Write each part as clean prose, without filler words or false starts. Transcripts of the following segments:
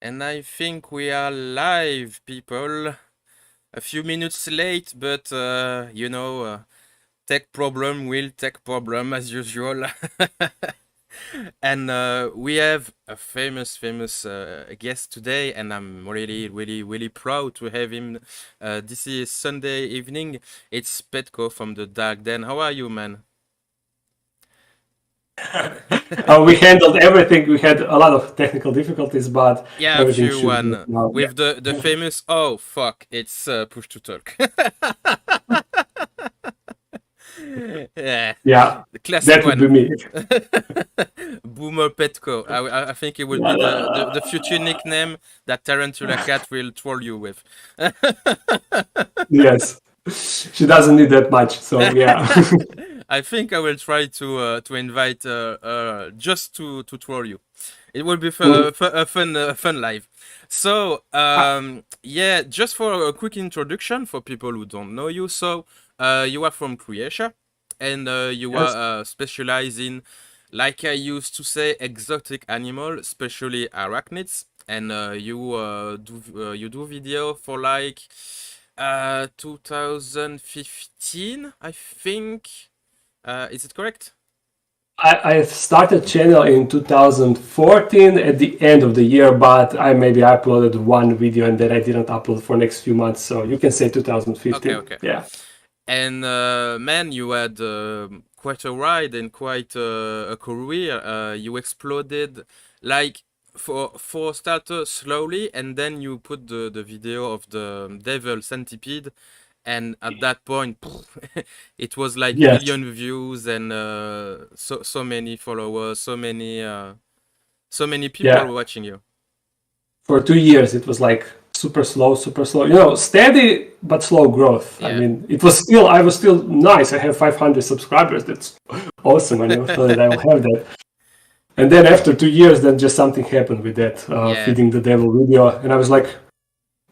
And I think we are live, people. A few minutes late, but tech problem will tech problem as usual. And we have a famous guest today, and I'm really proud to have him. This is Sunday evening. It's Petko from the Dark Den. How are you, man? We handled everything. We had a lot of technical difficulties, but Yeah, a everything few should be one now. with the famous. Oh fuck! It's push to talk. Yeah, Yeah, the classic that would one. be me. Boomer Petko. I think it will be the future nickname that Tarantula cat will troll you with. Yes, she doesn't need that much. So yeah, I think I will try to invite just to troll you. It will be Mm, a fun live. So yeah, just for a quick introduction for people who don't know you. So you are from Croatia, and you yes. are specialized in, like I used to say, exotic animal, especially arachnids. And you do video for like 2015, I think. Is it correct? I started channel in 2014 at the end of the year, but I maybe uploaded one video and then I didn't upload for next few months. So you can say Okay, 2015. okay. Yeah. And man, you had quite a ride and quite a career. You exploded like for starters slowly, and then you put the video of the devil centipede, and at that point, it was like Yes. million views and so many followers, so many people Yeah. watching you. For 2 years it was like super slow, steady but slow growth. I Yeah. mean, I was still nice. I have 500 subscribers. That's awesome. I never thought that I will have that. And then after 2 years, then just something happened with that Yeah. feeding the devil video, and I was like,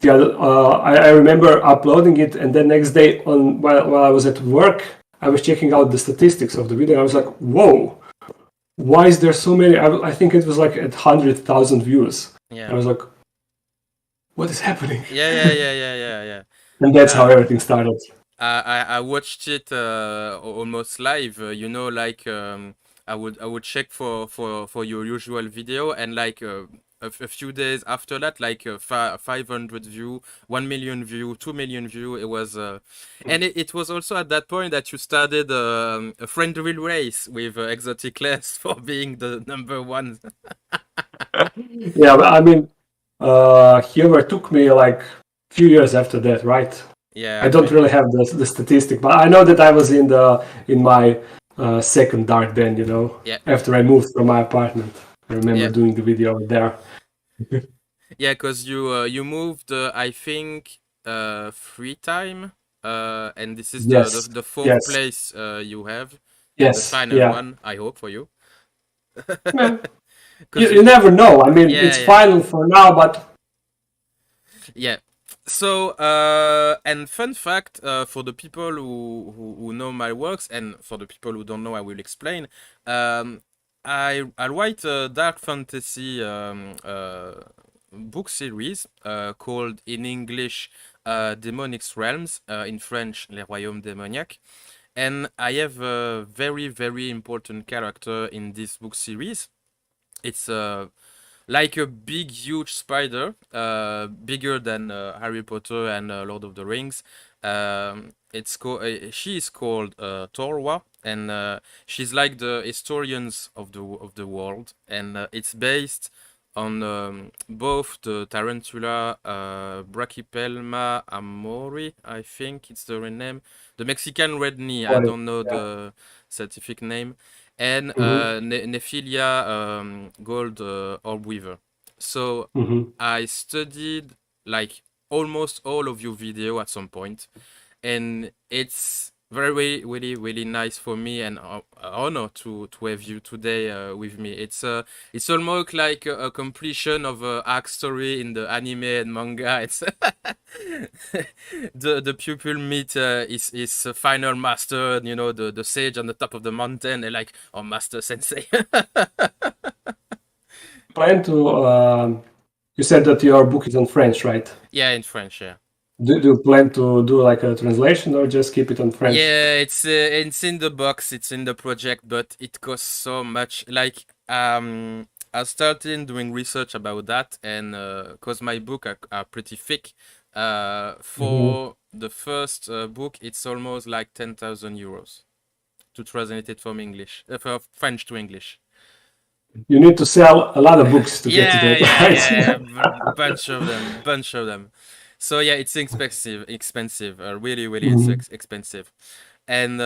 yeah, I remember uploading it, and then next day on while I was at work, I was checking out the statistics of the video. I was like, whoa, why is there so many? I think it was like at 100,000 views. Yeah. I was like, what is happening? Yeah. And that's how Uh, everything started. I watched it almost live. Like I would check for your usual video, and like a few days after that, like 500 view, 1 million view, 2 million view. It was and it was also at that point that you started a friendly race with Exotic Less for being the number one. Yeah, but I mean, Humor took me like few years after that, right? Yeah, I I don't think. really have the statistic, but I know that I was in my second dark den, Yeah, after I moved from my apartment. I remember yeah. doing the video there. Yeah, because you moved, I think, three time, and this is the Yes, the fourth yes, place you have, and the yes, final yeah. one, I hope for you. Yeah. You, Because you never know. I mean, yeah, it's yeah, final for now, but yeah. So and fun fact for the people who know my works, and for the people who don't know, I will explain. Um, I write a dark fantasy book series called in English Demonic Realms, in French Les Royaumes Démoniaques. And I have a very important character in this book series. It's like a big, huge spider, bigger than Harry Potter and Lord of the Rings. She is called Torwa, and she's like the historians of the world, and it's based on both the Tarantula, Brachypelma amori, I think it's the name, the Mexican red knee. I what? don't know Yeah. the scientific name, and Mm-hmm. Nephilia gold orb weaver. So Mm-hmm. I studied like almost all of your video at some point, and it's really nice for me and honor to have you today with me. It's almost like a completion of a arc story in the anime and manga. It's the pupil meet his final master, the sage on the top of the mountain, and like, master sensei. Plan to You said that your book is on French, right? Yeah, in French, yeah. Do you plan to do like a translation or just keep it on French? Yeah, it's in the box, it's in the project, but it costs so much. Like I started doing research about that, and cause my book are pretty thick. Mhm. For the first book, it's almost like 10,000 euros to translate it from English, from French to English. You need to sell a lot of books to get to Yeah, that, yeah, yeah, right? bunch of them, bunch of them. So yeah, it's expensive, really, really, it's Mhm. expensive. And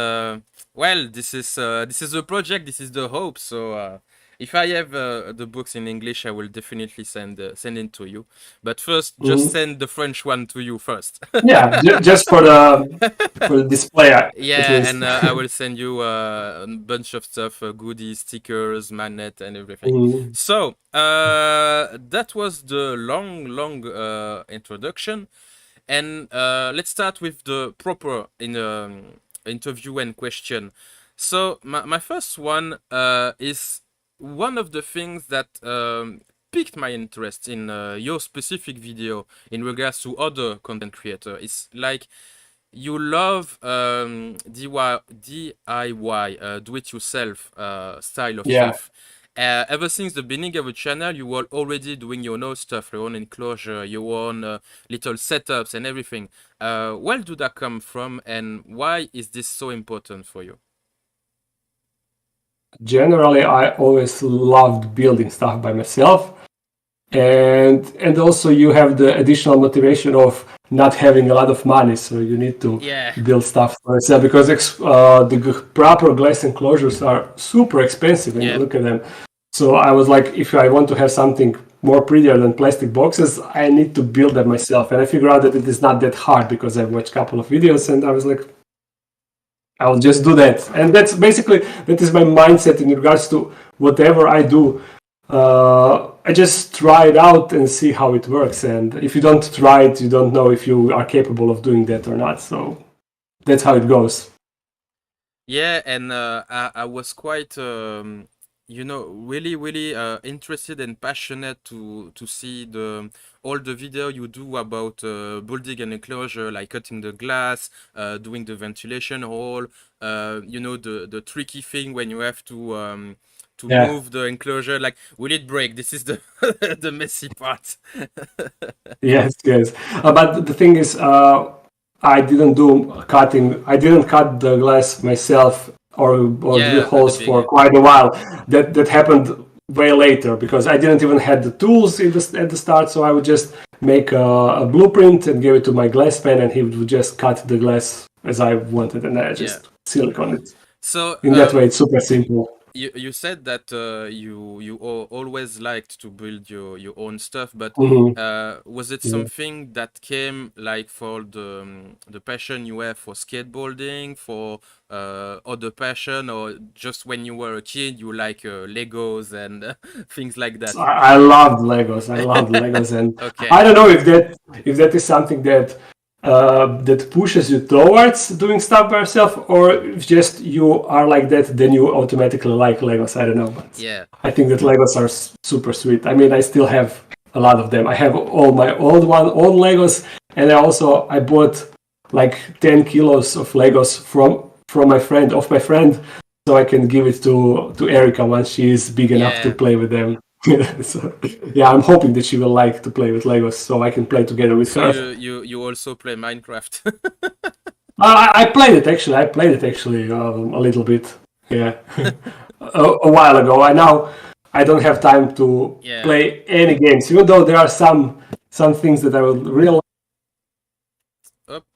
well, this is a project, this is the hope. So if I have the books in English, I will definitely send it to you. But first, just Mhm. send the French one to you first. Yeah, just for the display at Yeah, least. and I will send you a bunch of stuff, goodies, stickers, magnet, and everything. Mhm. So that was the long introduction, and let's start with the proper interview and question. So my first one is one of the things that piqued my interest in your specific video in regards to other content creator. It's like you love DIY, do-it-yourself style of Yeah, stuff. Ever since the beginning of the channel, you were already doing your own stuff, your own enclosure, your own little setups and everything. Where do that come from, and why is this so important for you? generally I always loved building stuff by myself, and also you have the additional motivation of not having a lot of money, so you need to Yeah, build stuff for yourself because the proper glass enclosures are super expensive when you yeah, look at them. So I was like, if I want to have something more prettier than plastic boxes, I need to build them myself. And I figured out that it is not that hard because I watched a couple of videos and I was like, I'll just do that. And that's basically, that is my mindset in regards to whatever I do. I just try it out and see how it works. And if you don't try it, you don't know if you are capable of doing that or not. So that's how it goes. yeah. And I was quite, really, really interested and passionate to see the all the video you do about building an enclosure, like cutting the glass, doing the ventilation hole. The tricky thing when you have to Yeah. move the enclosure. Like, will it break? This is the the messy part. Yes, yes. But the thing is, I didn't do cutting. I didn't cut the glass myself or drill Yeah, at the holes for beginning. quite a while. That happened way later because I didn't even have the tools at the start. So I would just make a blueprint and give it to my glass man, and he would just cut the glass as I wanted, and I Yeah. just silicone it. So In that way, it's super simple. you said that you always liked to build your own stuff, but Hmm. was it Yeah. something that came like for the passion you have for skateboarding, for other passion, or just when you were a kid you like Legos and things like that? I loved Legos. I loved Legos, and I Okay. don't know if that is something that pushes you towards doing stuff by yourself, or if just you are like that, then you automatically like Legos. I don't know, but Yeah. I think that Legos are super sweet. I mean, I still have a lot of them. I have all my old Legos, and I bought like 10 kilos of Legos from my friend, so I can give it to Erica once she is big enough to Yeah. play with them. So, yeah, I'm hoping that she will like to play with Legos, so I can play together with So her. you also play Minecraft? I played it actually. I played it actually a little bit. Yeah, a while ago. I don't have time to Yeah. play any games, even though there are some things that I would really. Up.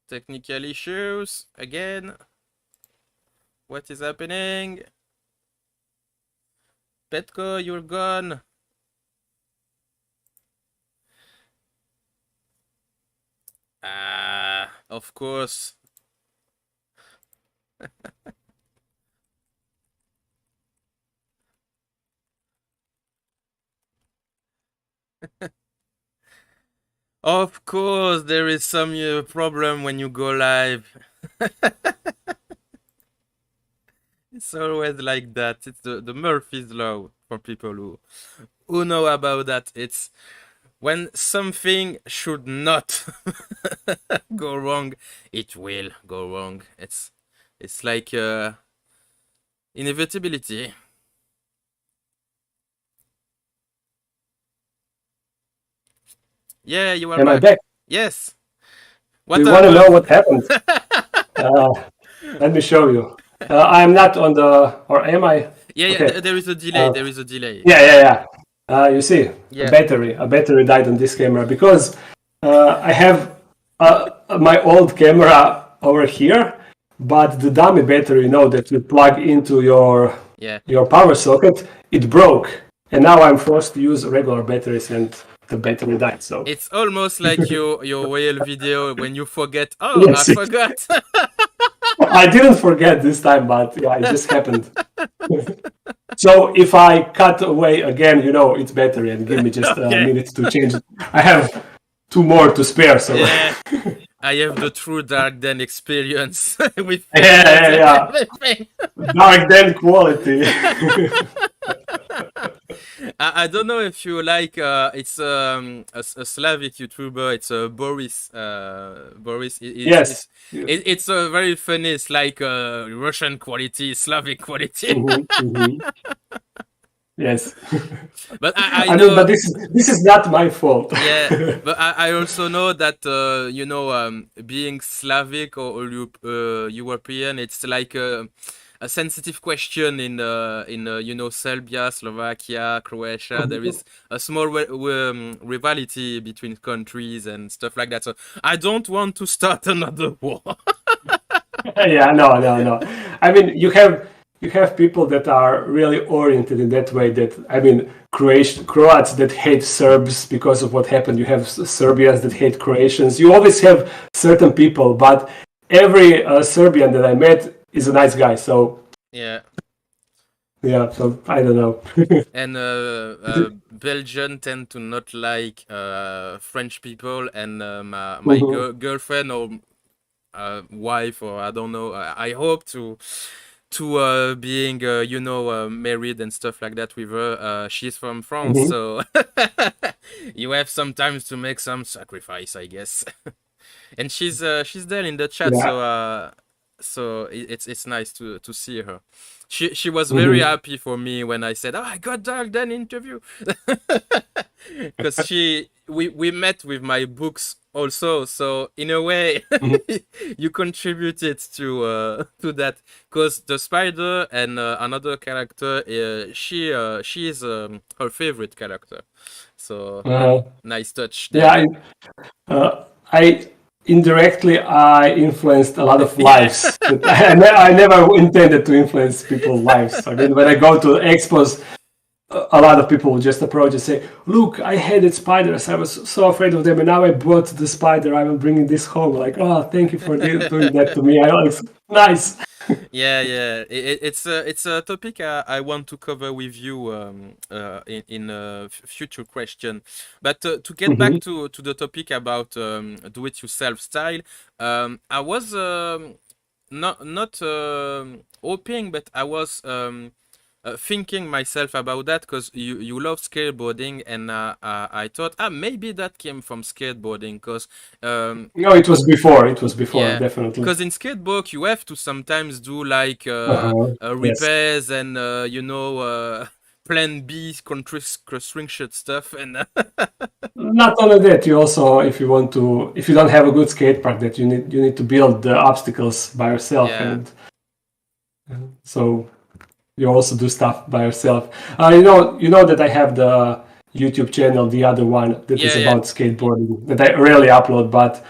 Technical issues again. What is happening? Petko, you're gone. Ah, of course. Of course, there is some problem when you go live. It's always like that. It's the Murphy's Law. for people who know about that. It's when something should not go wrong, it will go wrong. It's like inevitability. Yeah, you are Am I back. back? Yes. Do What you want to know happened? what happened? Uh, Let me show you. I'm not on the, or am I? Yeah, yeah. Okay. There is a delay. Uh, There is a delay. yeah. You see, Yeah. a battery died on this camera because I have my old camera over here, but the dummy battery, that you plug into Yeah. your power socket, it broke, and now I'm forced to use regular batteries, and the battery died. So It's almost like your whale video when you forget. Oh, I yes, forgot. I didn't forget this time, but yeah, it just happened. So if I cut away again, it's battery, and give me just a Okay. minute to change it. I have two more to spare, so Yeah. I have the true Dark Den experience with faders yeah, and yeah. everything. Dark then quality. I don't know if you like. It's a Slavic YouTuber. It's Boris. Boris. Yes. Yes. It's very funny. It's like Russian quality, Slavic quality. Yes. But I I mean, know. but this is not my fault. Yeah, but I also know that being Slavic or European, it's like a sensitive question in Serbia, Slovakia, Croatia. There is a small rivalry between countries and stuff like that. So I don't want to start another war. Yeah, no. I mean, you have people that are really oriented in that way. That I mean, Croats that hate Serbs because of what happened. You have Serbians that hate Croatians. You always have certain people, but every Serbian that I met is a nice guy. So Yeah. yeah, so I don't know. And Belgian tend to not like French people, and my Mhm. girlfriend or wife, or I don't know. I hope to being married and stuff like that with her. She's from France, Mhm. so you have sometimes to make some sacrifice, I guess. And she's there in the chat, Yeah. so it's nice to see her. She was very Mhm. happy for me when I said, "Oh, I got Dark Dan interview," because we met with my books also. So in a way, Mhm. you contributed to that, because the spider and another character, she is her favorite character. So Uh, nice touch there. yeah, I indirectly I influenced a lot of Yeah. lives that I never intended to influence people's lives. I mean, when I go to expos, a lot of people will just approach and say, "Look, I hated spiders. I was so afraid of them, and now I bought the spider. I'm bringing this home." Like, oh, thank you for doing that to me. It's nice. Yeah. It's a topic I want to cover with you in a future question. But to get back Mhm. to the topic about do-it-yourself style, I was not hoping, but I was thinking myself about that, because you love skateboarding, and I thought, maybe that came from skateboarding, because No, it was before. It was before, yeah, definitely. because in skateboard you have to sometimes do like Uh-huh. Yes. repairs and plan B constriction stuff, and Not only that, you also, if you don't have a good skate park, that you need to build the obstacles by yourself, yeah, and so you also do stuff by yourself. You know that I have the YouTube channel, the other one that is yeah. about skateboarding that I rarely upload, but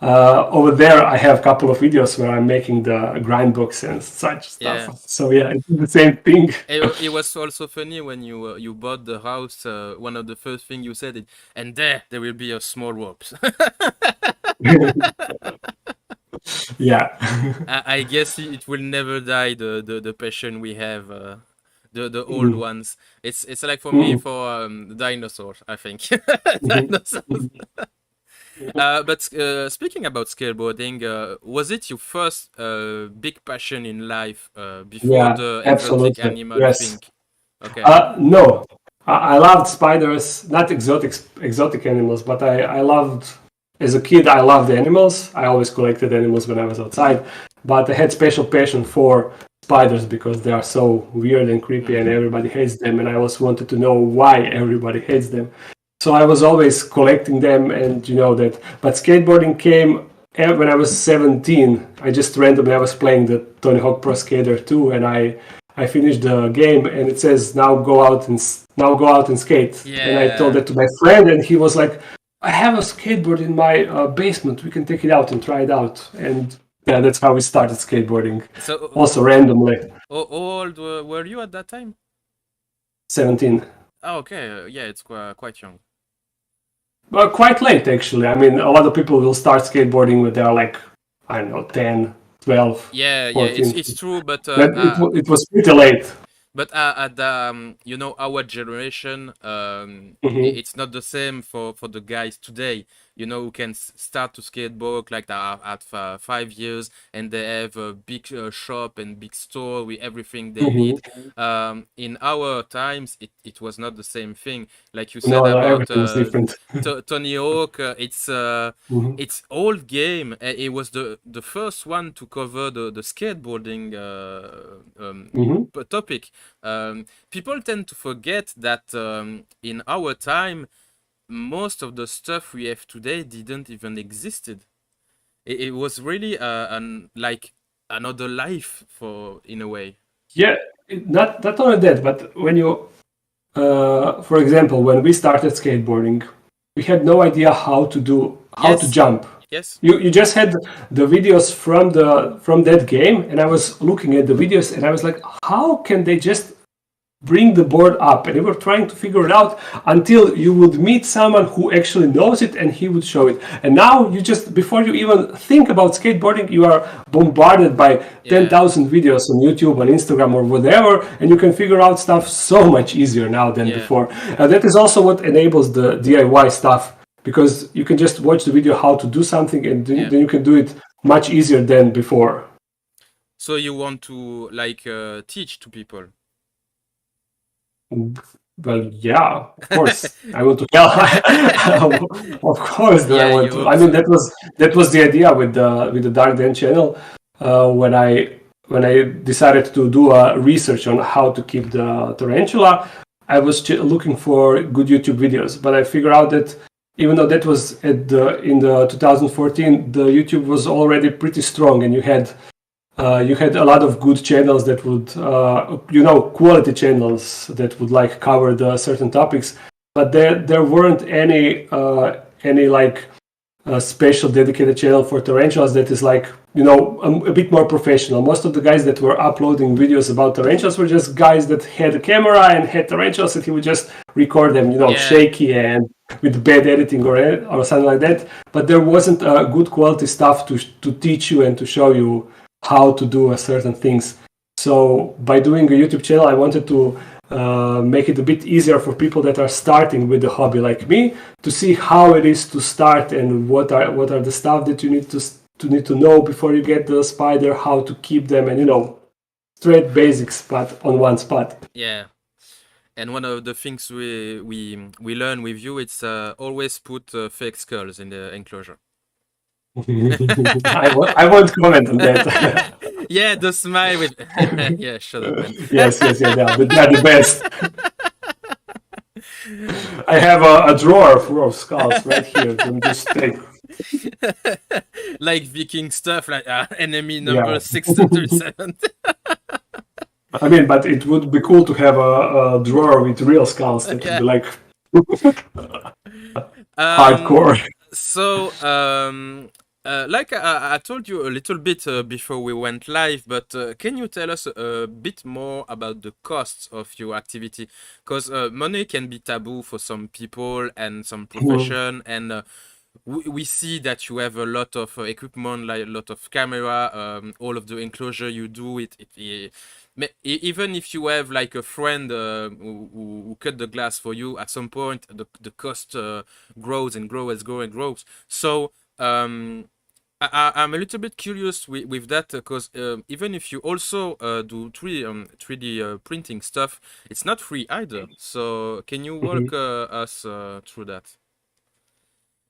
over there I have a couple of videos where I'm making the grind books and such Yeah. stuff. So yeah, it's the same thing. It was also funny when you bought the house. One of the first thing you said, and there will be a small ropes. Yeah. I guess it will never die. The passion we have, the old Mhm. ones. It's like for me Mhm. for dinosaurs. I think Mhm. dinosaurs. Mhm. But speaking about skateboarding, was it your first big passion in life before Yeah, the exotic absolutely. animal Yes. thing? Okay. No, I loved spiders, not exotic animals, but I loved as a kid. I loved animals. I always collected animals when I was outside, but I had special passion for spiders because they are so weird and creepy, and Mm-hmm. everybody hates them. And I always wanted to know why everybody hates them. So I was always collecting them, and you know that. But skateboarding came when I was 17. I just randomly I was playing the Tony Hawk Pro Skater 2, and I finished the game, and it says now go out and skate. And I told Yeah. that to my friend, and he was like, "I have a skateboard in my basement. We can take it out and try it out." And yeah, that's how we started skateboarding. So, Also randomly, how old were you at that time? 17. Oh, okay. Yeah, it's quite young. Well, quite late, actually. I mean, a lot of people will start skateboarding when they're like, I don't know, 10, 12, Yeah, yeah, 14. it's true, but It was pretty late. at the you know, our generation, Hmm. it's not the same for the guys today. You know, who can start to skateboard like at 5 years, and they have a big shop and big store with everything they Hmm. need. In our times, it was not the same thing. Like you said No, no, about everything was different. Tony Hawk, Hmm. it's old game. It was the first one to cover the skateboarding Hmm. topic. People tend to forget that in our time, most of the stuff we have today didn't even existed. It was really like another life for in a way. Yeah, not only that, but when you, for example, when we started skateboarding, we had no idea how to Yes, jump. yes, You just had the videos from that game, and I was looking at the videos, and I was like, how can they just bring the board up? And we were trying to figure it out until you would meet someone who actually knows it, and he would show it. And now you just, before you even think about skateboarding, you are bombarded by yeah, 10,000 videos on YouTube, on Instagram, or whatever, and you can figure out stuff so much easier now than yeah, before. That is also what enables the DIY stuff, because you can just watch the video how to do something, and yeah. then you can do it much easier than before. So you want to like teach to people? Well, yeah, of course. I want to tell. Of course, that I Yeah, want you to. hope I mean, so. that was the idea with the Dark Den channel. When I decided to do a research on how to keep the tarantula, I was looking for good YouTube videos. But I figured out that even though that was in the 2014, the YouTube was already pretty strong, and you had a lot of good channels that would quality channels that would like cover the certain topics, but there weren't any like special dedicated channel for tarantulas that is like a bit more professional. Most of the guys that were uploading videos about tarantulas were just guys that had a camera and had tarantulas, and he would just record them, Yeah, shaky and with bad editing or something like that. But there wasn't good quality stuff to teach you and to show you how to do certain things. So by doing a YouTube channel, I wanted to make it a bit easier for people that are starting with the hobby like me to see how it is to start, and what are the stuff that you need to know before you get the spider, how to keep them, and straight basics, but on one spot. yeah. And one of the things we learn with you, it's always put fake skulls in the enclosure. I won't comment on that. Yeah, the smile with yeah, shut up, man. Yes, they're the best. I have a drawer full of skulls right here. Let me just take. Like Viking stuff, like enemy number Yeah. 637. I mean, but it would be cool to have a drawer with real skulls. That would Yeah. be like Um, hardcore. so, like I told you a little bit before we went live, but can you tell us a bit more about the costs of your activity? Because money can be taboo for some people and some profession, and we see that you have a lot of equipment, like a lot of camera, all of the enclosure you do even if you have like a friend who cut the glass for you, at some point the cost grows and grows and grows and grows. So I'm a little bit curious with that because even if you also do 3D printing stuff, it's not free either. So can you Mhm. walk us through that?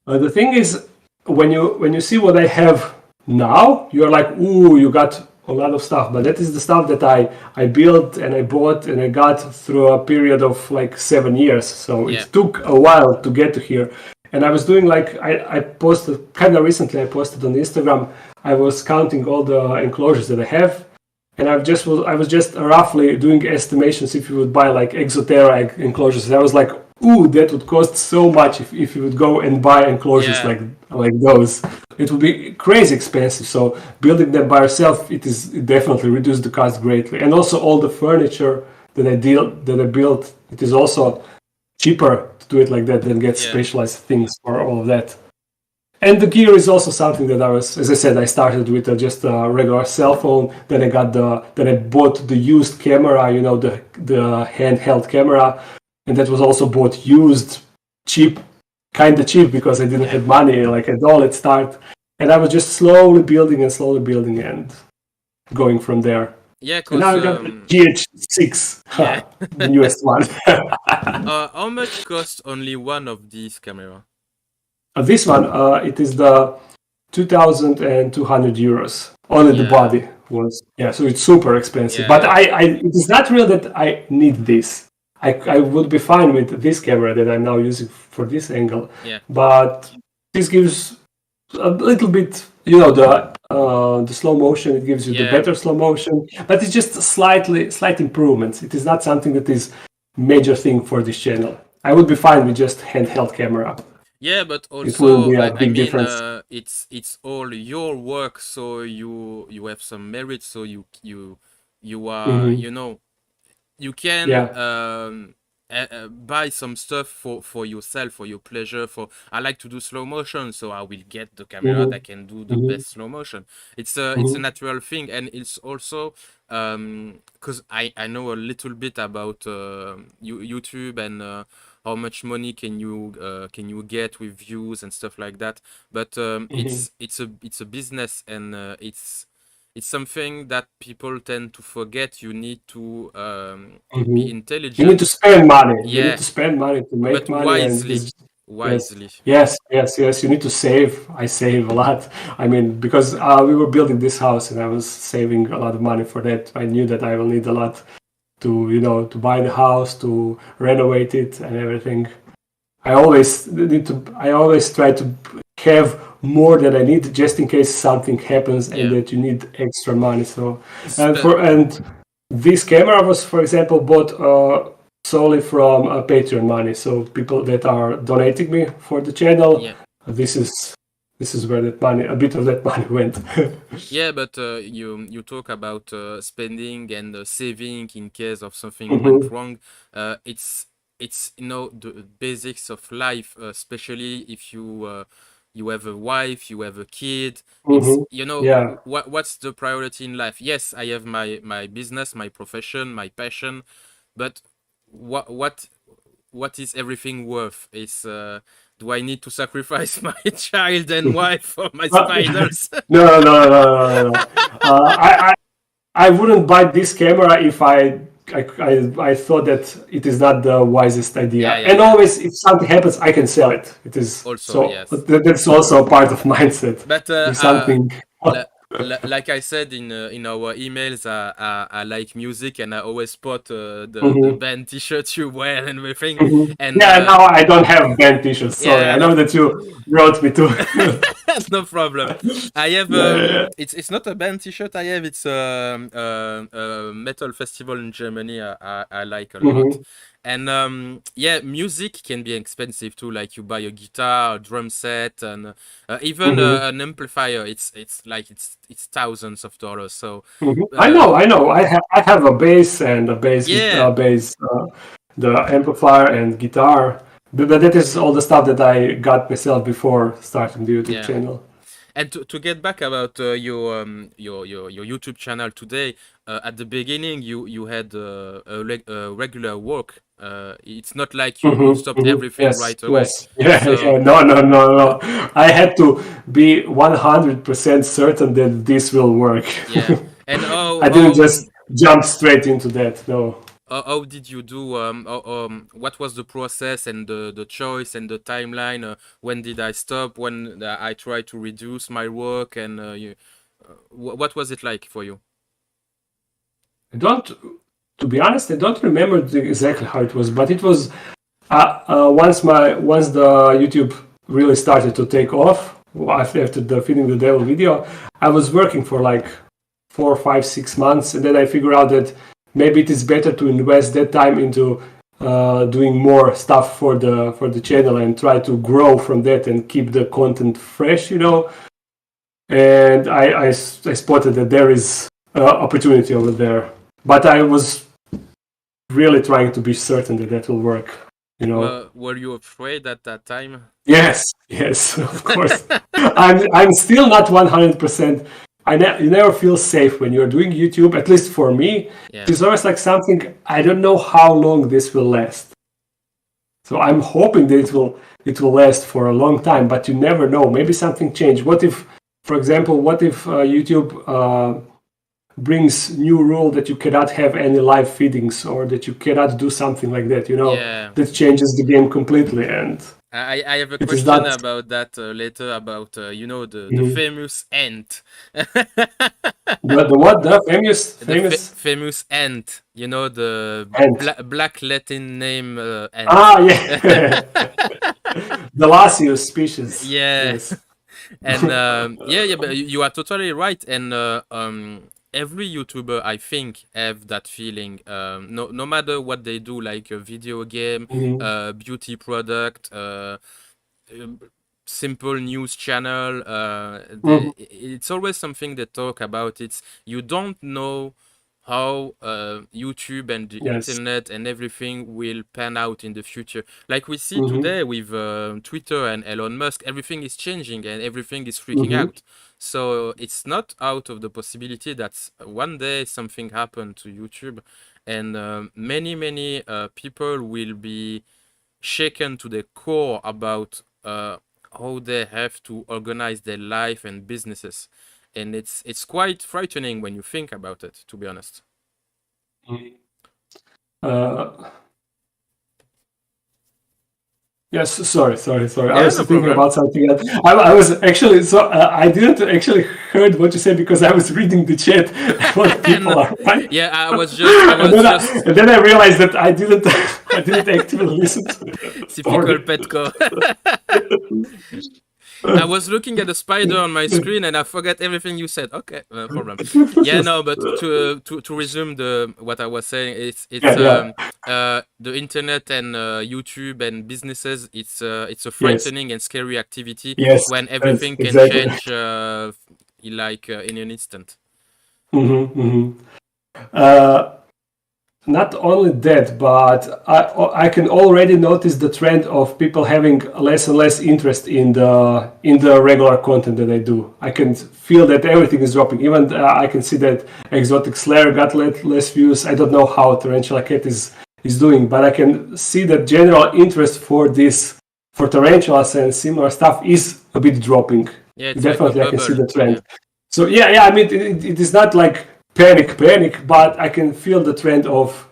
The thing is, when you see what I have now, you're like, ooh, you got a lot of stuff. But that is the stuff that I built and I bought and I got through a period of like 7 years. So Yeah, it took a while to get to here. And I was doing like I posted kind of recently. I posted on Instagram. I was counting all the enclosures that I have, and I was just roughly doing estimations if you would buy like Exoterra enclosures. And I was like, ooh, that would cost so much if you would go and buy enclosures yeah, like those. It would be crazy expensive. So building them by yourself, it definitely reduced the cost greatly. And also all the furniture that I built, it is also cheaper to do it like that than get yeah, specialized things for all of that. And the gear is also something that as I said, I started with just a regular cell phone. Then I bought the used camera, the handheld camera, and that was also bought used, cheap, kind of cheap because I didn't yeah, have money like at all at start. And I was just slowly building, and going from there. yeah. And now Cause I got the GH6, yeah. the newest one. How much cost only one of these camera? This one, it is the 2,200 euros. Only the Yeah, body was, yeah, so it's super expensive. yeah, But yeah, it is not real that I need this. I would be fine with this camera that I'm now using for this angle. yeah, But this gives a little bit, the slow motion. It gives you the yeah. better slow motion, but it's just slight improvements. It is not something that is major thing for this channel. I would be fine with just handheld camera. Yeah, but It wouldn't also be a I big mean difference. it's all your work, so you have some merit, so you are Hmm. you can Yeah. buy some stuff for yourself, for your pleasure. For I like to do slow motion, so I will get the camera Hmm. that can do the Hmm. best slow motion. It's a Hmm. natural thing, and it's also because I know a little bit about YouTube and how much money can you get with views and stuff like that. But Hmm. it's a business, and it's something that people tend to forget. You need to Hmm. be You need to intelligent. spend money. You need Yeah, to spend money to make but money, and wisely, yes, wisely. yes. You need to save. I save a lot. I mean, because we were building this house, and I was saving a lot of money for that. I knew that I will need a lot to buy the house, to renovate it, and everything. I always try to have more than I need just in case something happens and Yeah, that you need extra money. So, Spe- and this camera was, for example, bought solely from Patreon money. So people that are donating me for the channel, yeah. this is where a bit of that money went. Yeah, but you talk about spending and saving in case of something went Hmm. wrong. It's the basics of life, especially if you have a wife, you have a kid. It's Hmm. Yeah. what's the priority in life? Yes, I have my business, my profession, my passion, but what what what is everything worth? Is do I need to sacrifice my child and wife for my Uh, spiders? no. I wouldn't buy this camera if I thought that it is not the wisest idea. Yeah, yeah, And yeah. always, if something happens, I can sell it. It is Also, so yes. that's also a part of mindset. But If something, like I said in our emails, I like music, and I always spot the Mhm, band T-shirts you wear and everything. mhm. And Yeah. Now I don't have band t-shirts. Sorry, I yeah, know that you wrote me to. no problem. I have Yeah. it's not a band T-shirt I have. It's a metal festival in Germany. I like a lot. Mhm, And yeah, music can be expensive too. Like you buy a guitar, a drum set, and even mhm, an amplifier. It's thousands of dollars. So mhm. uh, I know. I have a bass and a yeah, bass. The amplifier and guitar. But that is all the stuff that I got myself before starting the YouTube yeah. channel. And to get back about your YouTube channel today, at the beginning you had a regular work. It's not like you stopped everything Yes, right away. yes. Yeah, yeah. So No, no, no, no. I had to be 100% certain that this will work. yeah. And I didn't just jump straight into that. No. how did you do? What was the process and the choice and the timeline? When did I stop? When I tried to reduce my work? And what was it like for you? I don't, to be honest, I don't remember exactly how it was, but it was once the YouTube really started to take off after the Feeding the Devil video. I was working for like 4, 5, 6 months, and then I figured out that maybe it is better to invest that time into doing more stuff for the channel and try to grow from that and keep the content fresh, you know. And I spotted that there is opportunity over there, but I was really trying to be certain that that will work, you know. Were you afraid at that time? Yes, yes, of course. I'm still not 100%. You never feel safe when you're doing YouTube. At least for me, Yeah. it's always like something I don't know how long this will last. So I'm hoping that it will last for a long time, but you never know. Maybe something changed. What if, for example, YouTube brings new rule that you cannot have any live feedings, or that you cannot do something like that, you know, Yeah. that changes the game completely. And I have a it is question not about that later about the Mhm. famous ant. the what, the famous Famous ant, the ant. black Latin name ant. Ah, yeah. The Lasius species. Yeah. Yes. And yeah, but you are totally right. And every YouTuber, I think, have that feeling. No matter what they do, like a video game, Mhm. beauty product, simple news channel, Mhm. it's always something they talk about. It's you don't know how YouTube and the Yes. internet and everything will pan out in the future. Like we see Mhm. today with Twitter and Elon Musk, everything is changing and everything is freaking Mhm. out. So it's not out of the possibility that one day something happened to YouTube, and many people will be shaken to the core about how they have to organize their life and businesses, and it's quite frightening when you think about it, to be honest. Uh, Yes, sorry. I Yeah, was no thinking problem. about something else. I was actually I didn't actually heard what you said because I was reading the chat what people And are writing, yeah, I and was just then I realized that I didn't I didn't actively listen to it. typical Sorry. Petko. I was looking at the spider on my screen and I forgot everything you said. Okay, no problem. Yeah, no, but to resume the what I was saying, it's Yeah, yeah. the internet and YouTube and businesses. It's a Yes, frightening and scary activity yes, when yes, everything can exactly. change like in an instant. Uh, Not only that, but I can already notice the trend of people having less and less interest in the regular content that I do. I can feel that everything is dropping. Even I can see that Exotic Slayer got less views. I don't know how Tarantula Cat is doing, but I can see that general interest for tarantulas and similar stuff is a bit dropping. Yeah, it's like a Definitely, I can see bubble. the Yeah. trend. So yeah. I mean, it is not like panic, but I can feel the trend of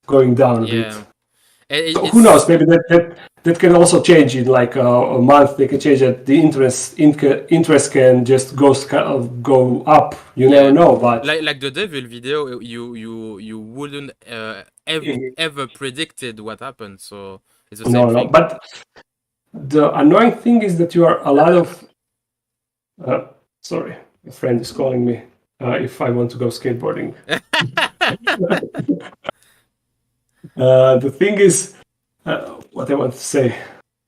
going down a bit. Yeah. So who knows? It's Maybe that can also change in like a month. They can change that the interest can just go up. You never Yeah, know, but like the devil video, you wouldn't ever predicted what happened. So it's the same no. thing. But the annoying thing is that you are a lot of. Sorry, a friend is calling me. If I want to go skateboarding. The thing is, what I want to say.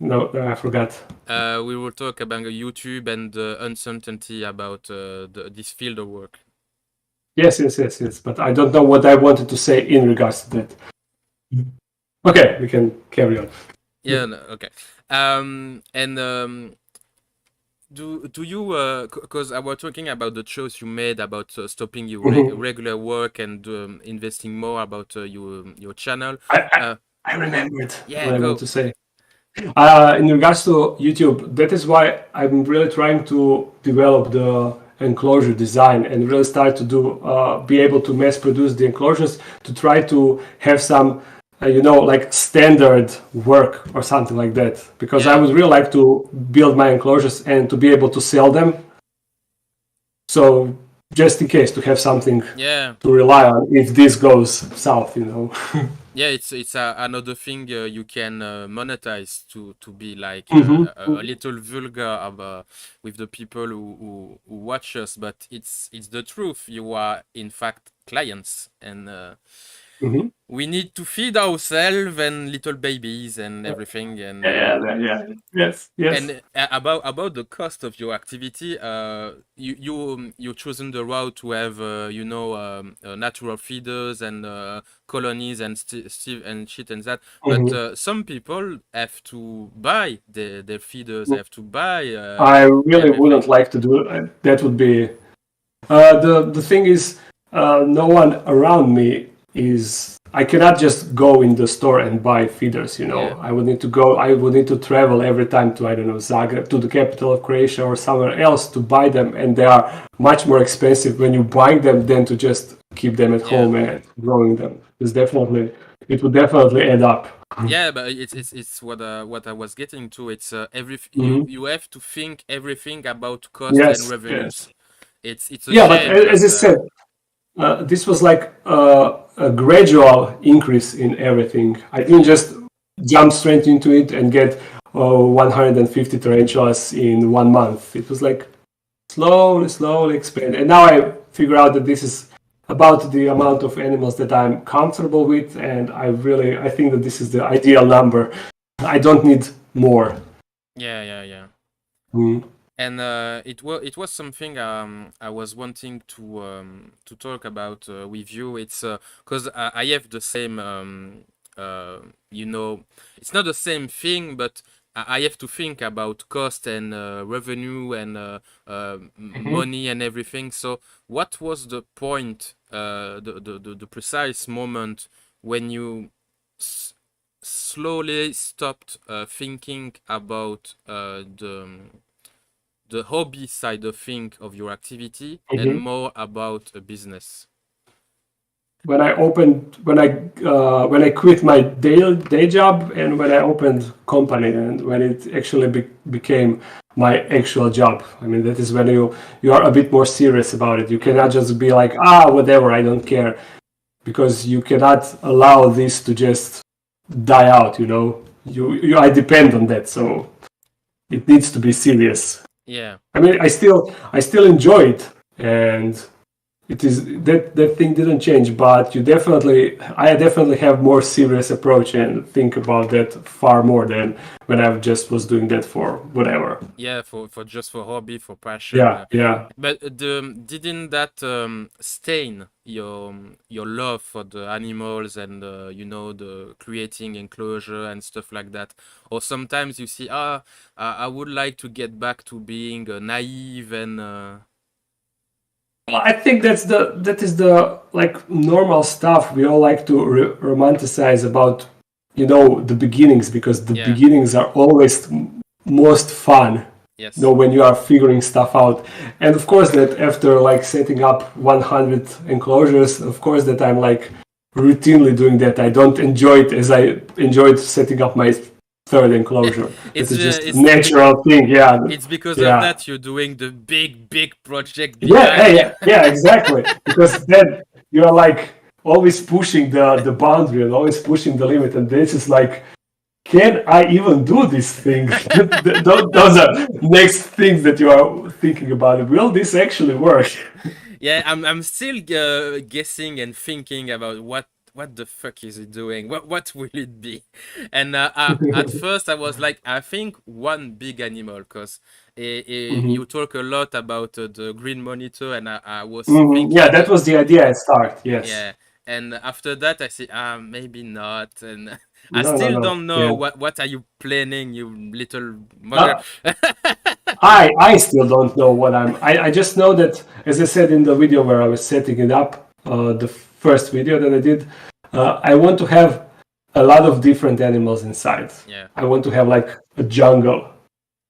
No, I forgot. We will talk about YouTube and the uncertainty about this field of work. Yes. But I don't know what I wanted to say in regards to that. Okay, we can carry on. Yeah, no, okay. And do you because I was talking about the choice you made about stopping your Mhm. regular work and investing more about your channel. I, I Uh, I remembered yeah, what I want go. to say. In regards to YouTube, that is why I'm really trying to develop the enclosure design and really start to be able to mass produce the enclosures to try to have some, like standard work or something like that. Because I Yeah, would really like to build my enclosures and to be able to sell them. So just in case to have something yeah. to rely on if this goes south. Yeah, it's another thing you can monetize to be like Hmm. a little vulgar with the people who watch us, but it's the truth. You are in fact clients, and Hmm. we need to feed ourselves and little babies and everything. Yeah, yeah, yes, yes. And about the cost of your activity, you chosen the route to have natural feeders and colonies and and shit and that. But Hmm. some people have to buy their feeders, have to buy I really wouldn't everything. like to do it. That would be the thing is, no one around me is. I cannot just go in the store and buy feeders. Yeah, I would need to go. I would need to travel every time to, I don't know, Zagreb, to the capital of Croatia or somewhere else to buy them, and they are much more expensive when you buy them than to just keep them at yeah. home and growing them. It would definitely add up. Yeah, but it's what I was getting to. It's Hmm. you have to think everything about cost and Yes, revenues. yes. It's a Yeah, but shame as that I said, this was like a gradual increase in everything. I didn't just jump straight into it and get 150 tarantulas in 1 month. It was like slowly, slowly expand. And now I figure out that this is about the amount of animals that I'm comfortable with, and I think that this is the ideal number. I don't need more. yeah, yeah, yeah. Mm. And it was something I was wanting to talk about with you. It's because I have the same you know, it's not the same thing, but I have to think about cost and revenue and Mhm. money and everything. So what was the point, the precise moment when you s- slowly stopped thinking about the hobby side of thing of your activity and Mhm. more about a business? When I quit my day job and when I opened company and when it actually became my actual job. I mean, that is when you are a bit more serious about it. You Mm. cannot just be like, whatever, I don't care, because you cannot allow this to just die out. I depend on that, so it needs to be serious. Yeah. I mean, I still enjoy it, and it is that thing didn't change, but I definitely have more serious approach and think about that far more than when I just was doing that for whatever. Yeah, for just for hobby, for passion. Yeah, yeah. But didn't that stain your love for the animals and the creating enclosure and stuff like that? Or sometimes you see, I would like to get back to being naive and Well, I think that is the like normal stuff we all like to romanticize about, the beginnings, because the yeah, beginnings are always most fun. yes. When you are figuring stuff out, and of course that after like setting up 100 enclosures, of course that I'm like routinely doing that. I don't enjoy it as I enjoyed setting up my third enclosure. That It's is just a it's natural thing. Yeah, it's because of yeah. that you're doing the big project Yeah, behind you. yeah, yeah, exactly. Because then you are like always pushing the boundary and always pushing the limit, and this is like, can I even do this thing? Those are next things that you are thinking about. Will this actually work? Yeah, I'm still guessing and thinking about what the fuck is it doing? What will it be? And at first I was like, I think one big animal, because Hmm. you talk a lot about the green monitor, and I was Hmm. Yeah, thinking, that was the idea at start. Yes. yeah. And after that, I say, maybe not. And I No, no, still no. don't know Yeah. what are you planning, you little mugger. Uh, I still don't know what I just know that, as I said in the video where I was setting it up, the first video that I did, I want to have a lot of different animals inside. Yeah. I want to have like a jungle.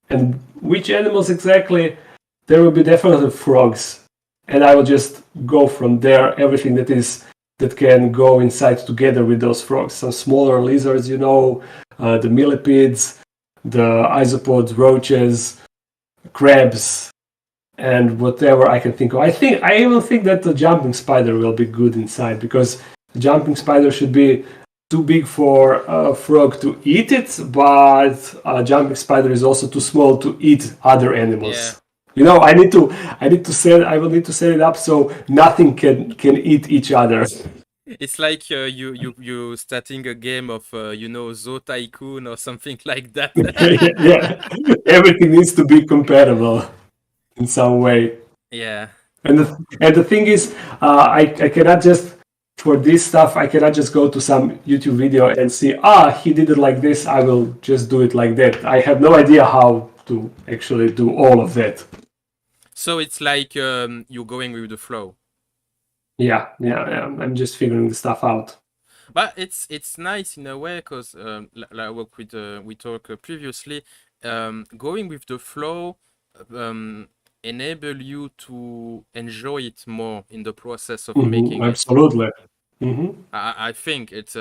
And which animals exactly? There will be definitely frogs. And I will just go from there, everything that can go inside together with those frogs. Some smaller lizards, the millipedes, the isopods, roaches, crabs, and whatever I can think of. I even think that the jumping spider will be good inside, because the jumping spider should be too big for a frog to eat it, but a jumping spider is also too small to eat other animals. Yeah. I will need to set it up so nothing can eat each other. It's like you starting a game of Zoo Tycoon or something like that. Yeah, everything needs to be compatible in some way. Yeah. And the thing is, I cannot just, for this stuff, I cannot just go to some YouTube video and see, he did it like this, I will just do it like that. I have no idea how to actually do all of that. So it's like you're going with the flow. Yeah. I'm just figuring the stuff out. But it's nice in a way, because like we talked previously, going with the flow enable you to enjoy it more in the process of making absolutely. it. I think it's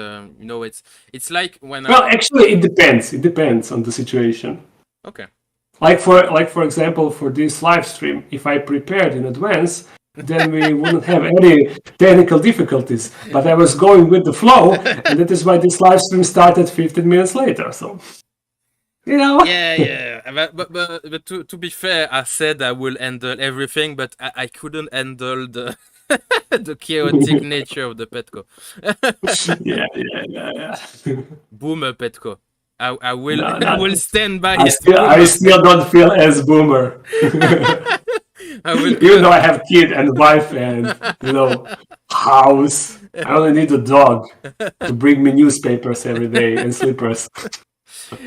it's like when actually it depends. It depends on the situation. Okay. Like for example, for this live stream, if I prepared in advance, then we wouldn't have any technical difficulties. But I was going with the flow, and that is why this live stream started 15 minutes later. So, Yeah. But to be fair, I said I will handle everything, but I couldn't handle the the chaotic nature of the Petko. Yeah. Boomer Petko. I will No, I will stand by I it. still don't feel as boomer. Even though I have kid and wife and house, I only need a dog to bring me newspapers every day and slippers.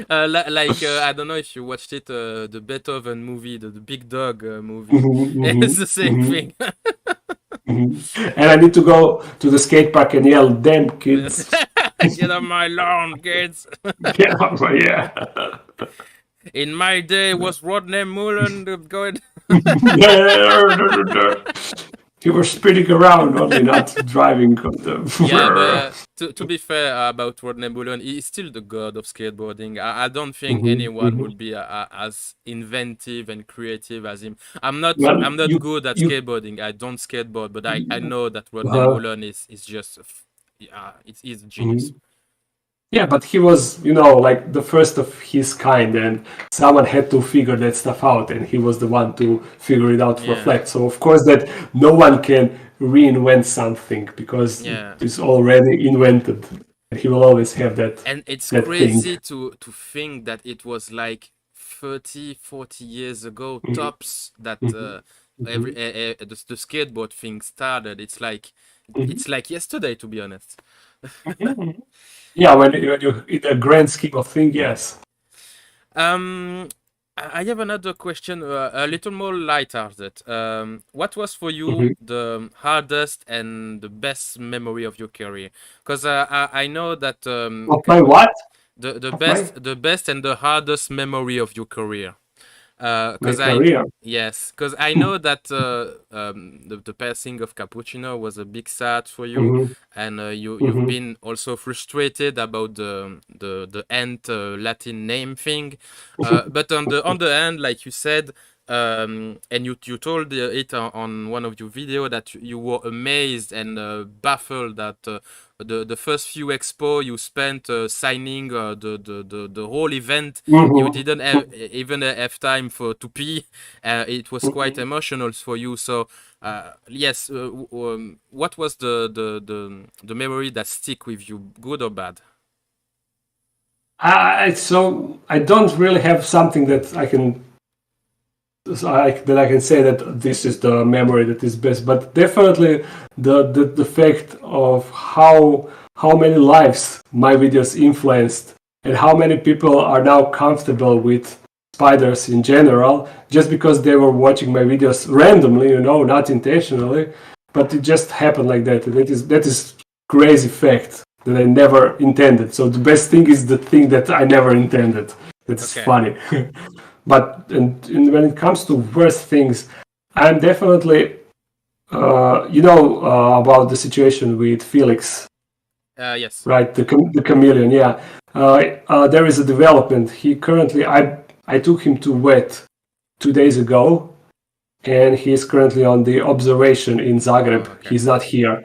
I don't know if you watched it, the Beethoven movie, the Big Dog movie. It's the same thing. And I need to go to the skate park and yell, "Damn kids! Get on my lawn, kids!" Yeah. In my day, was Rodney Mullen going? He was spinning around, only not driving. Yeah, but to be fair about Rodney Mullen, he's still the god of skateboarding. I don't think anyone would be as inventive and creative as him. I'm not good at skateboarding. I don't skateboard, but I know that Rodney Mullen is just he's a genius. Yeah, but he was, like the first of his kind, and someone had to figure that stuff out, and he was the one to figure it out for flat. So of course that no one can reinvent something, because it's already invented. He will always have that. And it's that crazy thing. to think that it was like 30-40 years ago tops that the skateboard thing started. It's like yesterday, to be honest. Yeah, when you in a grand scheme of things, yes. I have another question, a little more lighthearted. What was for you the hardest and the best memory of your career? Because I know that Of my what? The best and the hardest memory of your career. Because I know that the passing of Cappuccino was a big sad for you, and you've been also frustrated about the end Latin name thing, but on the end, like you said, and you told it on one of your videos that you were amazed and baffled that the first few expo you spent signing the whole event, you didn't even have time to pee. It was quite emotional for you. So yes, what was the memory that stick with you, good or bad? So I don't really have something that I can say that this is the memory that is best, but definitely the fact of how many lives my videos influenced, and how many people are now comfortable with spiders in general, just because they were watching my videos randomly, not intentionally, but it just happened like that. And that is crazy fact that I never intended. So the best thing is the thing that I never intended. That's Okay. funny. But and when it comes to worst things, I'm definitely, about the situation with Felix, Yes. right? The chameleon, yeah. There is a development. He currently, I took him to vet 2 days ago, and he is currently on the observation in Zagreb. Oh, okay. He's not here,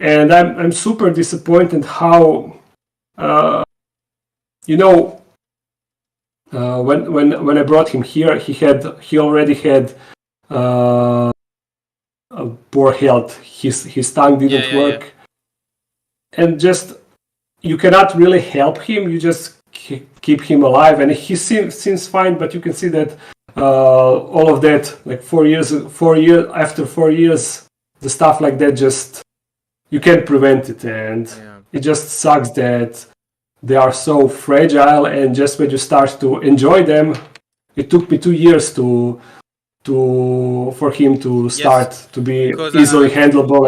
and I'm super disappointed how, when I brought him here, he already had poor health. His tongue didn't Yeah. work, and just you cannot really help him. You just keep him alive, and he seems fine. But you can see that all of that, like 4 years after 4 years, the stuff like that, just you can't prevent it, and it just sucks that they are so fragile. And just when you start to enjoy them, it took me 2 years for him to start to be easily handleable,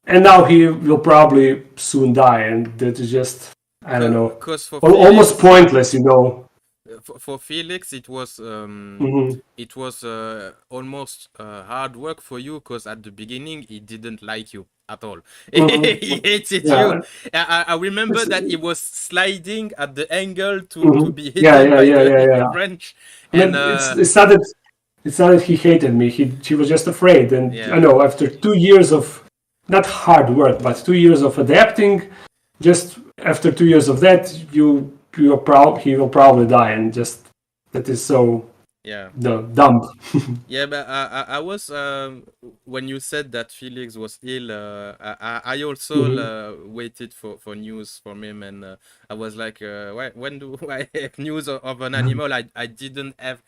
and now he will probably soon die, and that is just, I don't know, almost pointless, For Felix, it was almost hard work for you, because at the beginning he didn't like you at all. He hated you. I remember that he was sliding at the angle to be hidden by the branch. And it's not that he hated me. He was just afraid, and I know after 2 years of not hard work, but 2 years of adapting, just after 2 years of that, he will probably die, and just that is so dumb. Yeah, but I was when you said that Felix was ill, I also waited for news from him, and I was like, when do I have news of an animal I didn't have?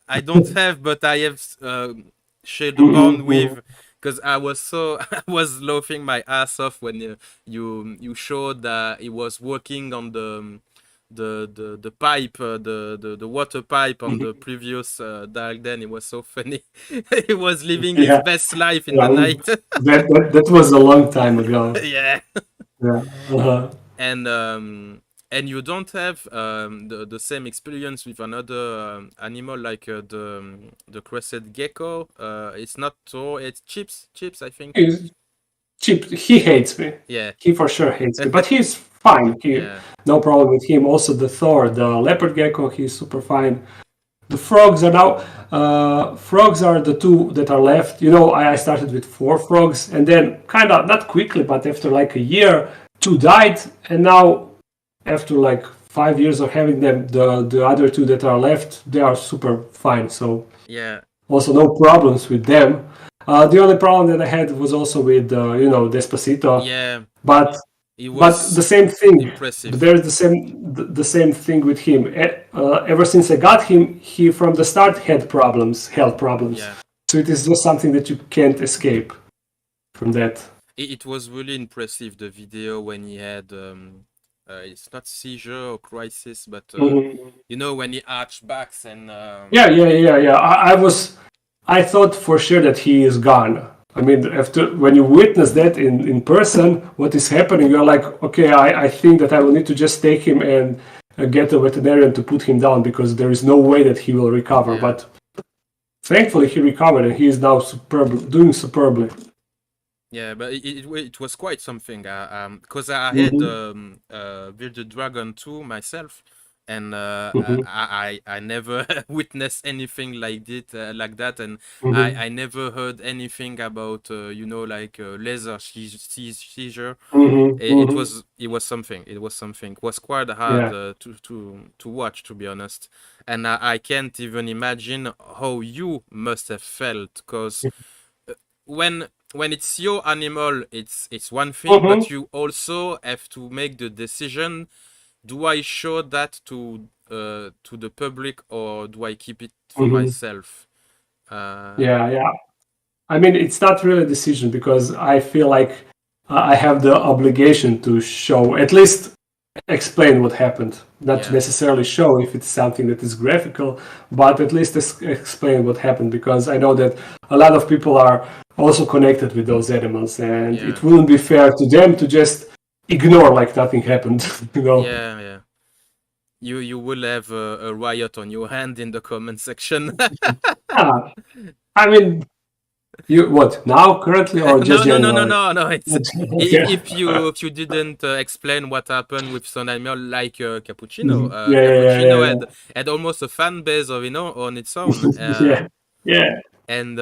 I don't have, but I have shared a bond with. Because I was laughing my ass off when you showed that he was working on the pipe, the water pipe on the previous dial. Then it was so funny. He was living his best life in the night. that was a long time ago. Yeah. Yeah. And you don't have the same experience with another animal like the crested gecko. It's not so. It's Chips, I think. Chip, he hates me. Yeah. He for sure hates me, but he's fine. No problem with him. Also the Thor, the leopard gecko, he's super fine. The frogs are now. Frogs are the two that are left. I started with 4 frogs, and then kind of not quickly, but after like a year, 2 died, and now after like 5 years of having them, the other 2 that are left, they are super fine. So also no problems with them. The only problem that I had was also with Despacito. Yeah. But the same thing. Impressive. There's the same thing with him. Ever since I got him, he from the start had health problems. Yeah. So it is just something that you can't escape from that. It was really impressive, the video when he had it's not seizure or crisis, but when he arched backs and I thought for sure that he is gone. I mean, when you witness that in person, what is happening, you're like, okay, I think that I will need to just take him and get a veterinarian to put him down, because there is no way that he will recover. But thankfully he recovered, and he is now doing superbly. Yeah, but it was quite something. Because I had Bearded Dragon too myself, and I never witnessed anything like that, and I never heard anything about laser seizure. It was something. It was quite hard to watch, to be honest, and I can't even imagine how you must have felt, because when it's your animal, it's one thing, but you also have to make the decision: do I show that to the public, or do I keep it for myself? Yeah. I mean, it's not really a decision, because I feel like I have the obligation to show, at least explain what happened. Not to Yeah. necessarily show if it's something that is graphical, but at least explain what happened, because I know that a lot of people are also connected with those animals, and Yeah. it wouldn't be fair to them to just ignore like nothing happened. You know? Yeah. Yeah. You will have a riot on your hand in the comment section. Ah, I mean, you what now currently or just No, no, no, no, generally? no, no. It's Okay. if you didn't explain what happened with some animal like Cappuccino. Mhm. Yeah, yeah, Cappuccino yeah, had almost a fan base of on its own. yeah, yeah. And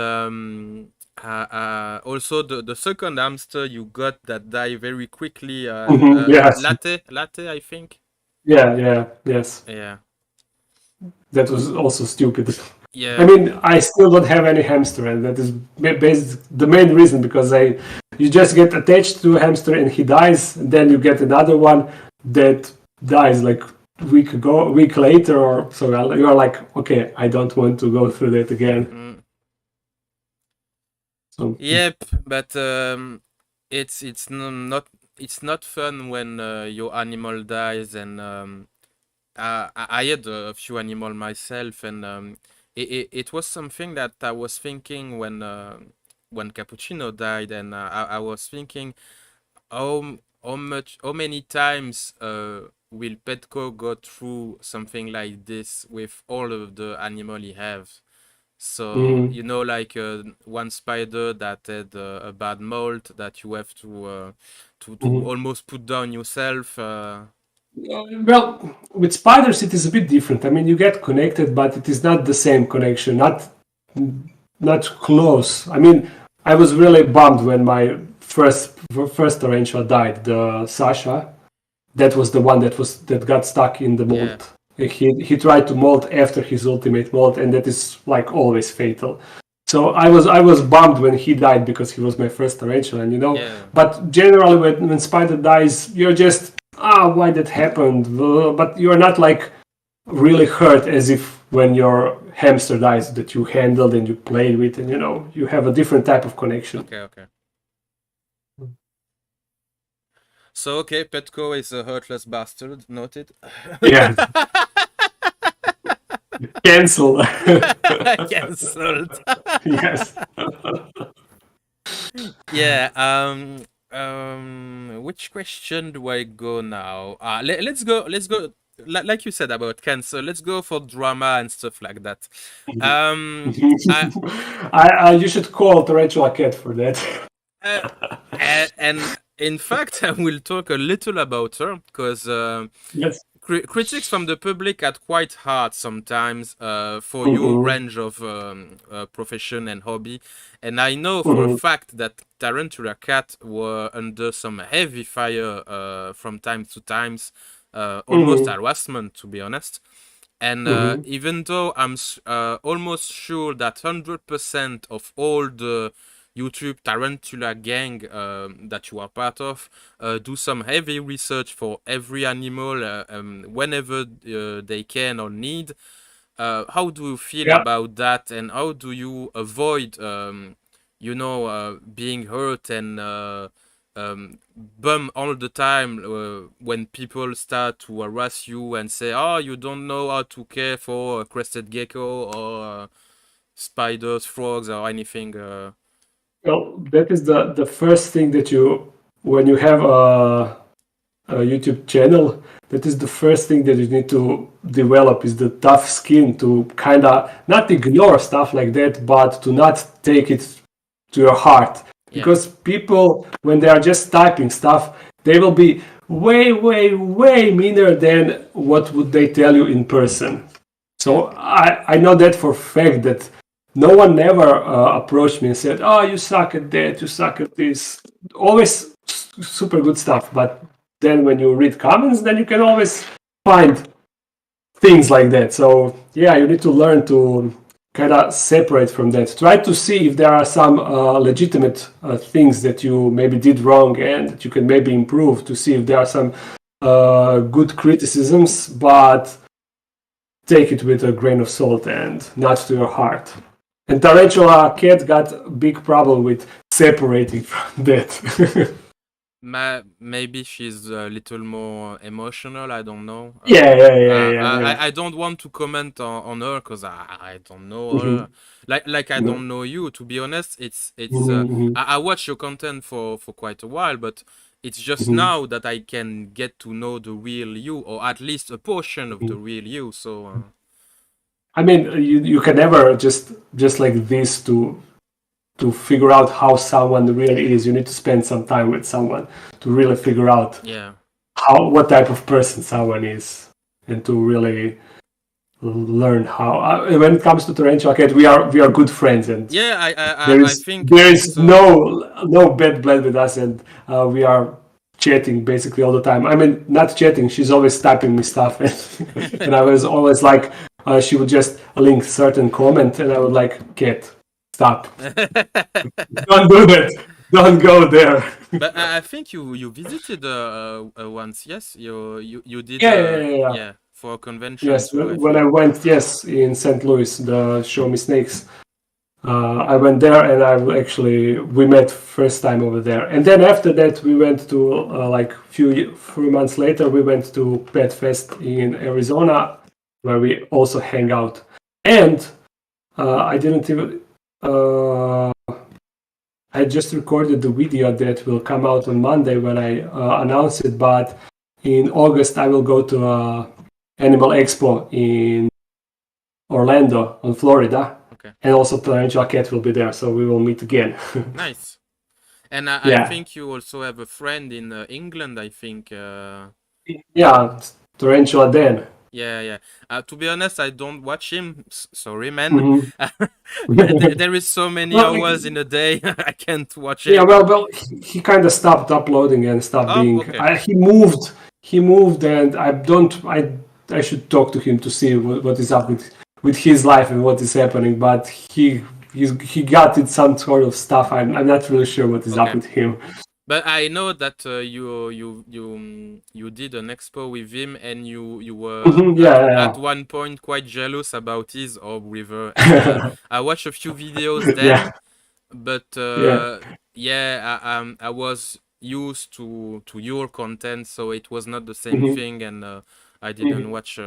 also the second hamster you got that died very quickly. Yes, Latte, I think. yeah, yeah, yes. Yeah, That was also stupid. I yeah, mean, I still don't have any hamster, and that is the main reason, because you just get attached to a hamster and he dies, and then you get another one that dies like a week later, or so you are like, okay, I don't want to go through that again. mm, So yep. But not it's not fun when your animal dies, and I had a few animal myself, and it was something that I was thinking when Cappuccino died, and I was thinking how many times will Petko go through something like this with all of the animal he have? So mm, like one spider that had a bad mold that you have to mhm. almost put down yourself. Well, with spiders it is a bit different. I mean, you get connected, but it is not the same connection. Not close. I mean, I was really bummed when my first tarantula died. The Sasha, that was the one that got stuck in the Yeah, mold. He tried to molt after his ultimate molt, and that is like always fatal. So I was bummed when he died, because he was my first tarantula, and yeah. But generally, when spider dies, you're just why that happened, but you're not like really hurt as if when your hamster dies that you handled and you played with, and you have a different type of connection. Okay, okay. So okay, Petko is a heartless bastard. Noted. Yeah, cancel. Cancelled. Yes. Yeah. Which question do I go now? Let's go. Let's go. Like you said about cancel. Let's go for drama and stuff like that. Um. I You should call Tarantula Cat for that. uh, and in fact, I will talk a little about her because Yes. critics from the public are quite hard sometimes for your Mm-hmm. range of profession and hobby, and I know for a Mm-hmm. fact that Tarantula Cat were under some heavy fire from time to times, almost Mm-hmm. harassment, to be honest. And Mm-hmm. even though I'm almost sure that 100% of all the YouTube Tarantula gang that you are part of do some heavy research for every animal whenever they can or need. How do you feel Yeah. about that, and how do you avoid, being hurt and bum all the time when people start to harass you and say, "Oh, you don't know how to care for a crested gecko or spiders, frogs, or anything." Well, that is the first thing that when you have a YouTube channel, that is the first thing that you need to develop, is the tough skin to kind of not ignore stuff like that, but to not take it to your heart. Yeah, Because people, when they are just typing stuff, they will be way, way, way meaner than what would they tell you in person. So I know that for a fact, that no one never approached me and said, "Oh, you suck at that, you suck at this." Always super good stuff, but then when you read comments, then you can always find things like that. So yeah, you need to learn to kind of separate from that. Try to see if there are some legitimate things that you maybe did wrong and that you can maybe improve, to see if there are some good criticisms, but take it with a grain of salt and not to your heart. And Tarantula Cat got a big problem with separating from that. Maybe she's a little more emotional. I don't know. Yeah, yeah, yeah, yeah, yeah. I don't want to comment on her because I don't know Mm-hmm. her. Like I No. don't know you. To be honest, it's Mm-hmm. I watch your content for quite a while, but it's just Mm-hmm. now that I can get to know the real you, or at least a portion of the Mm-hmm. real you. So I mean, you can never just like this to figure out how someone really is. You need to spend some time with someone to really figure out yeah, how what type of person someone is, and to really learn how. When it comes to Tarantula Cat, we are good friends, and yeah. there I is think there is so. no bad blood with us, and we are chatting basically all the time. I mean, not chatting. She's always typing me stuff, and I was always like, she would just link certain comment, and I would like, Cat, stop, don't do that, don't go there. But I think you visited once, yes? You did Yeah, yeah, yeah, yeah. yeah, for a convention Yes, too, I when I think. went, yes, in St. Louis, the Show Me Snakes. I went there, and we met first time over there, and then after that we went to like few months later we went to Pet Fest in Arizona, where we also hang out, and I didn't even I just recorded the video that will come out on Monday when I announce it, but in August I will go to Animal Expo in Orlando, on Florida, Okay. and also Tarantula Cat will be there, so we will meet again. Nice. And I Yeah, think you also have a friend in England, I think. yeah, Tarantula Dan. Yeah, yeah. To be honest, I don't watch him. Sorry, man. Hmm. There is so many Well, hours in a day. I can't watch yeah, it. well, he kind of stopped uploading and stopped Oh, being. okay. He moved, and I should talk to him to see what is up with his life and what is happening. But he got it some sort of stuff. I'm not really sure what is up Okay. with him. But I know that you did an expo with him, and you were Mhm, yeah, at one point quite jealous about his orb river, and yeah, I watched a few videos yeah, then, but yeah. yeah, I was used to your content, so it was not the same Mhm, thing, and I didn't mhm, watch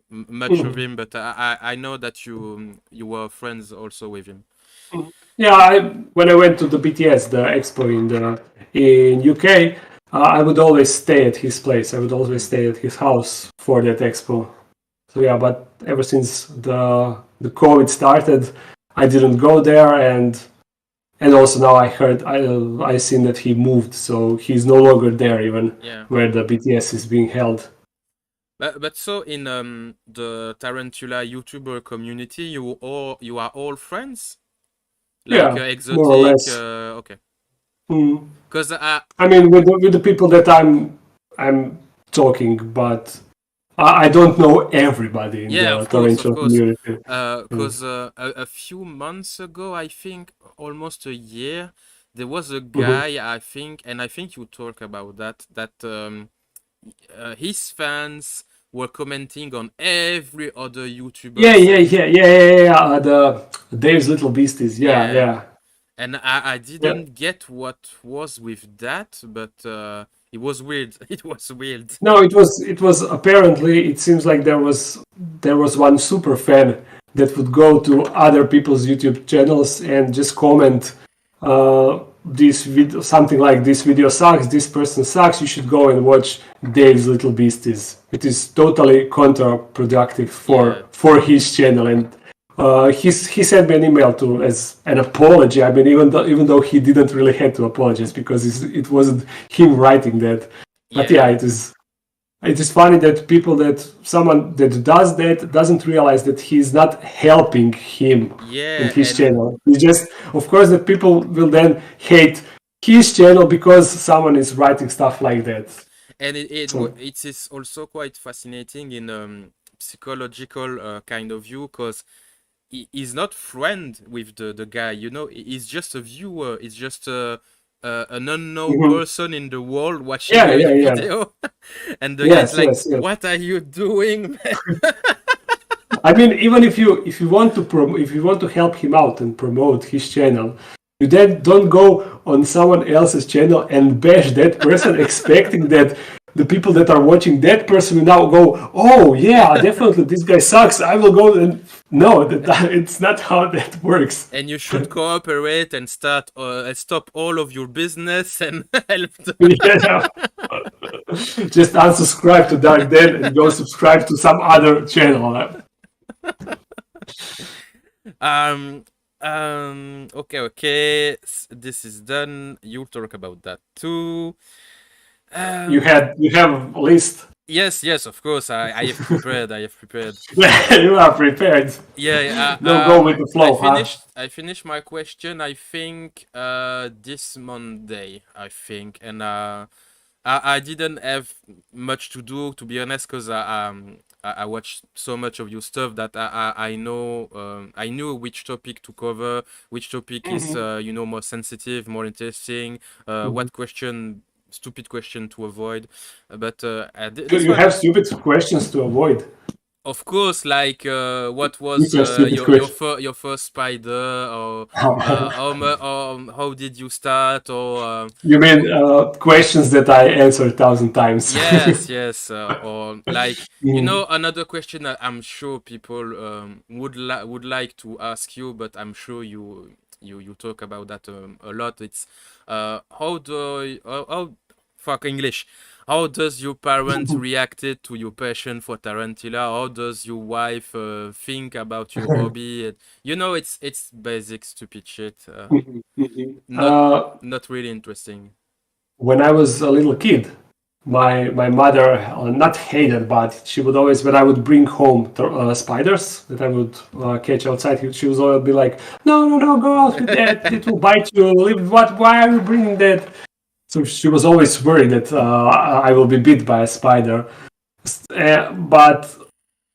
much of mhm. him. But I know that you were friends also with him. Yeah, when I went to the BTS, the expo in UK, I would always stay at his place. I would always Mm. stay at his house for that expo. So yeah, but ever since the COVID started, I didn't go there, and also now I seen that he moved, so he's no longer there even Yeah. where the BTS is being held. But so in the Tarantula YouTuber community, you are all friends? Like Yeah, more or exotic, less. okay. Mm. Because I mean, with the people that I'm talking, but I don't know everybody in yeah, the of course, of torrential course. community. Mm. Because a few months ago, I think almost a year, there was a Mhm. guy, I think, and I think you talk about that, that his fans were commenting on every other YouTuber Yeah, yeah, set. yeah, yeah, yeah, yeah. The Dave's Little Beasties. Yeah, Yeah. yeah, And I yeah. didn't get what was with that, but it was weird. It was weird. No, it was apparently. It seems like there was one super fan that would go to other people's YouTube channels and just comment this video, something like this video sucks, this person sucks, you should go and watch Dave's Little Beasties. It is totally counterproductive Yeah. for his channel, and he sent me an email to as an apology. I mean, even though he didn't really have to apologize because it wasn't him writing that. But yeah, Yeah. it is funny that someone that does that doesn't realize that he's not helping him and Yeah, his channel. He just, of course, that people will then hate his channel because someone is writing stuff like that. and So it is also quite fascinating in psychological kind of view, because he's not friend with the guy, he's just a viewer, he's just an unknown mhm. person in the world watching Yeah, a yeah, yeah. video. And the guy is Yes, like, yes, yes. what are you doing, man? I mean, even if you want to help him out and promote his channel, You then don't go on someone else's channel and bash that person, expecting that the people that are watching that person will now go, oh yeah, definitely this guy sucks. I will go and no, it's not how that works. And you should cooperate and stop all of your business and help them. Yeah. Just unsubscribe to Dark Den and go subscribe to some other channel. Okay. This is done. You'll talk about that too. You have a list. Yes, of course. I have prepared. You are prepared. Yeah. Don't go with the flow. I finished my question. I think this Monday. I think, and I didn't have much to do, to be honest, because I watched so much of your stuff that I know I knew which topic to cover, which topic is more sensitive, more interesting, what stupid question to avoid. But You have stupid questions to avoid. Of course, like what was your first spider, or how did you start, or you mean questions that I answered 1,000 times? Yes, or like another question that I'm sure people would like to ask you, but I'm sure you talk about that a lot. It's how does your parents reacted to your passion for Tarantula? How does your wife think about your hobby? It's basic stupid shit. Not really interesting. When I was a little kid, my mother not hated, but she would always, when I would bring home spiders that I would catch outside, she would always be like, no, go out with that, it will bite you. Why are you bringing that? So she was always worried that I will be bit by a spider. But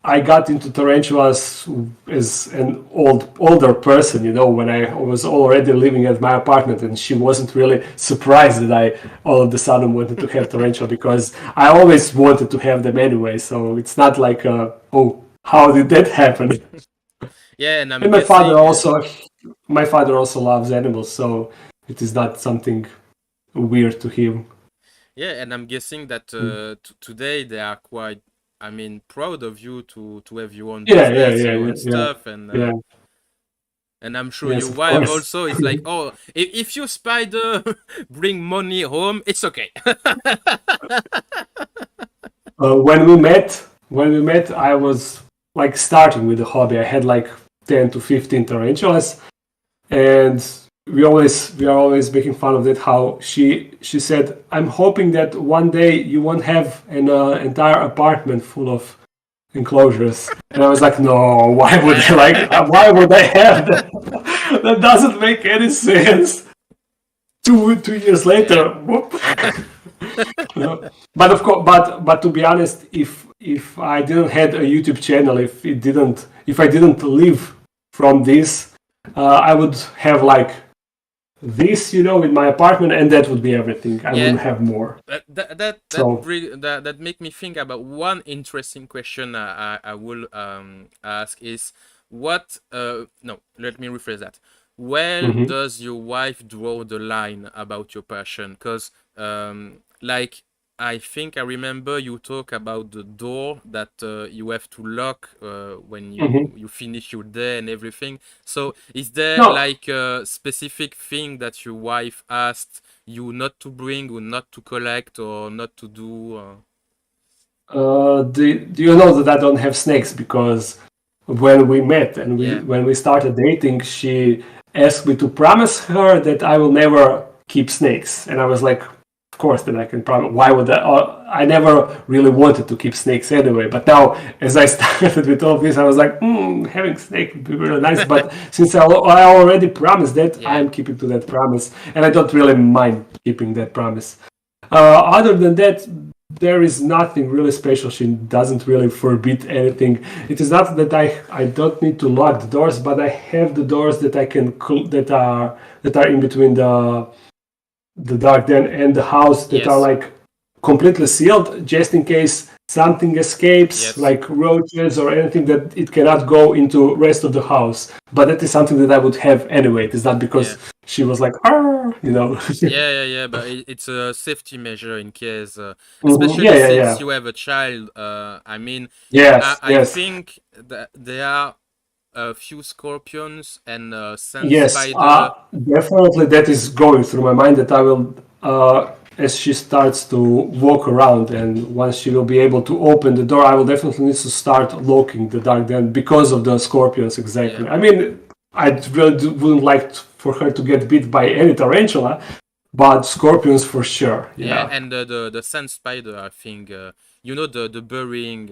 I got into tarantulas as an older person, when I was already living at my apartment, and she wasn't really surprised that I all of a sudden wanted to have tarantula, because I always wanted to have them anyway. So it's not like, oh, how did that happen? Yeah, and my father also loves animals, so it is not something weird to him. Yeah, and I'm guessing that today they are quite, proud of you to have your own business, your own stuff, and I'm sure your wife also is like, oh, if your spider bring money home, it's okay. When we met, I was like starting with the hobby. I had like 10 to 15 tarantulas, and we are always making fun of that. How she said, "I'm hoping that one day you won't have an entire apartment full of enclosures." And I was like, "No, why would I have that? That doesn't make any sense." 2 years later, whoop. But of course, but to be honest, if I didn't had a YouTube channel, if I didn't live from this, I would have like this, in my apartment, and that would be everything. I wouldn't have more. That make me think about one interesting question I will ask is what no, let me rephrase that. Where does your wife draw the line about your passion? Because like I think I remember you talk about the door that you have to lock when you finish your day and everything. So is there like a specific thing that your wife asked you not to bring, or not to collect, or not to do? Do you know that I don't have snakes? Because when we met and when we started dating, she asked me to promise her that I will never keep snakes, and I was like, of course, that I can promise. Why would I never really wanted to keep snakes anyway. But now, as I started with all this, I was like, having snake would be really nice. But since I already promised that, I'm keeping to that promise, and I don't really mind keeping that promise. Other than that, there is nothing really special. She doesn't really forbid anything. It is not that I don't need to lock the doors, but I have the doors that I can that are in between the dark den and the house that are like completely sealed, just in case something escapes, Yes. like roaches or anything, that it cannot go into rest of the house. But that is something that I would have anyway. It's not because Yeah. she was like, "Arr," you know. Yeah. But it's a safety measure in case, Mhm. especially Yeah. since you have a child. I mean, Yes, I yes. think that there are a few scorpions and sand Yes, spider. definitely that is going through my mind that I will, as she starts to walk around and once she will be able to open the door, I will definitely need to start locking the dark den because of the scorpions, Yeah. exactly. I mean, I really wouldn't like for her to get bit by any tarantula, but scorpions for sure, Yeah, yeah. and the sand spider, I think, you know, the burying.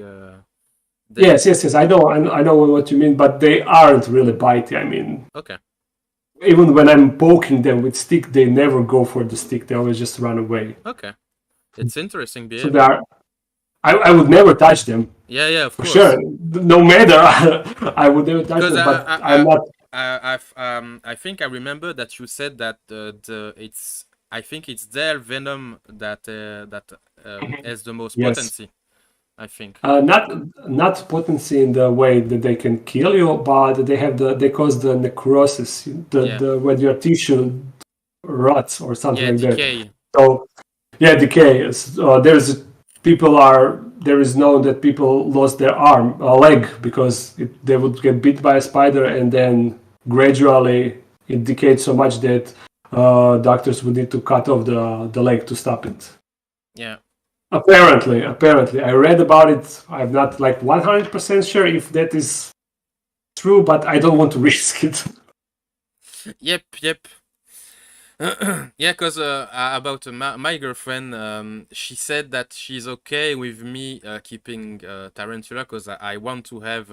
Yes, yes, yes, I know what you mean, but they aren't really bitey, I mean. Okay. Even when I'm poking them with stick, they never go for the stick. They always just run away. Okay. It's interesting So they behavior. are. I would never touch them Yeah, of for sure. course. No matter, I would never touch Because them. But I'm not. I think I remember that you said that the it's I think it's their venom that has the most Yes. potency. I think. Not potency in the way that they can kill you, but they cause the necrosis. Yeah. The when your tissue rots or something Yeah, like that. decay. So yeah, decay. There is known that people lost their leg, because they would get bit by a spider and then gradually it decayed so much that doctors would need to cut off the leg to stop it. Yeah. Apparently, I read about it. I'm not like 100% sure if that is true, but I don't want to risk it. Yep. Yeah, because about my girlfriend, she said that she's okay with me keeping tarantula because I want to have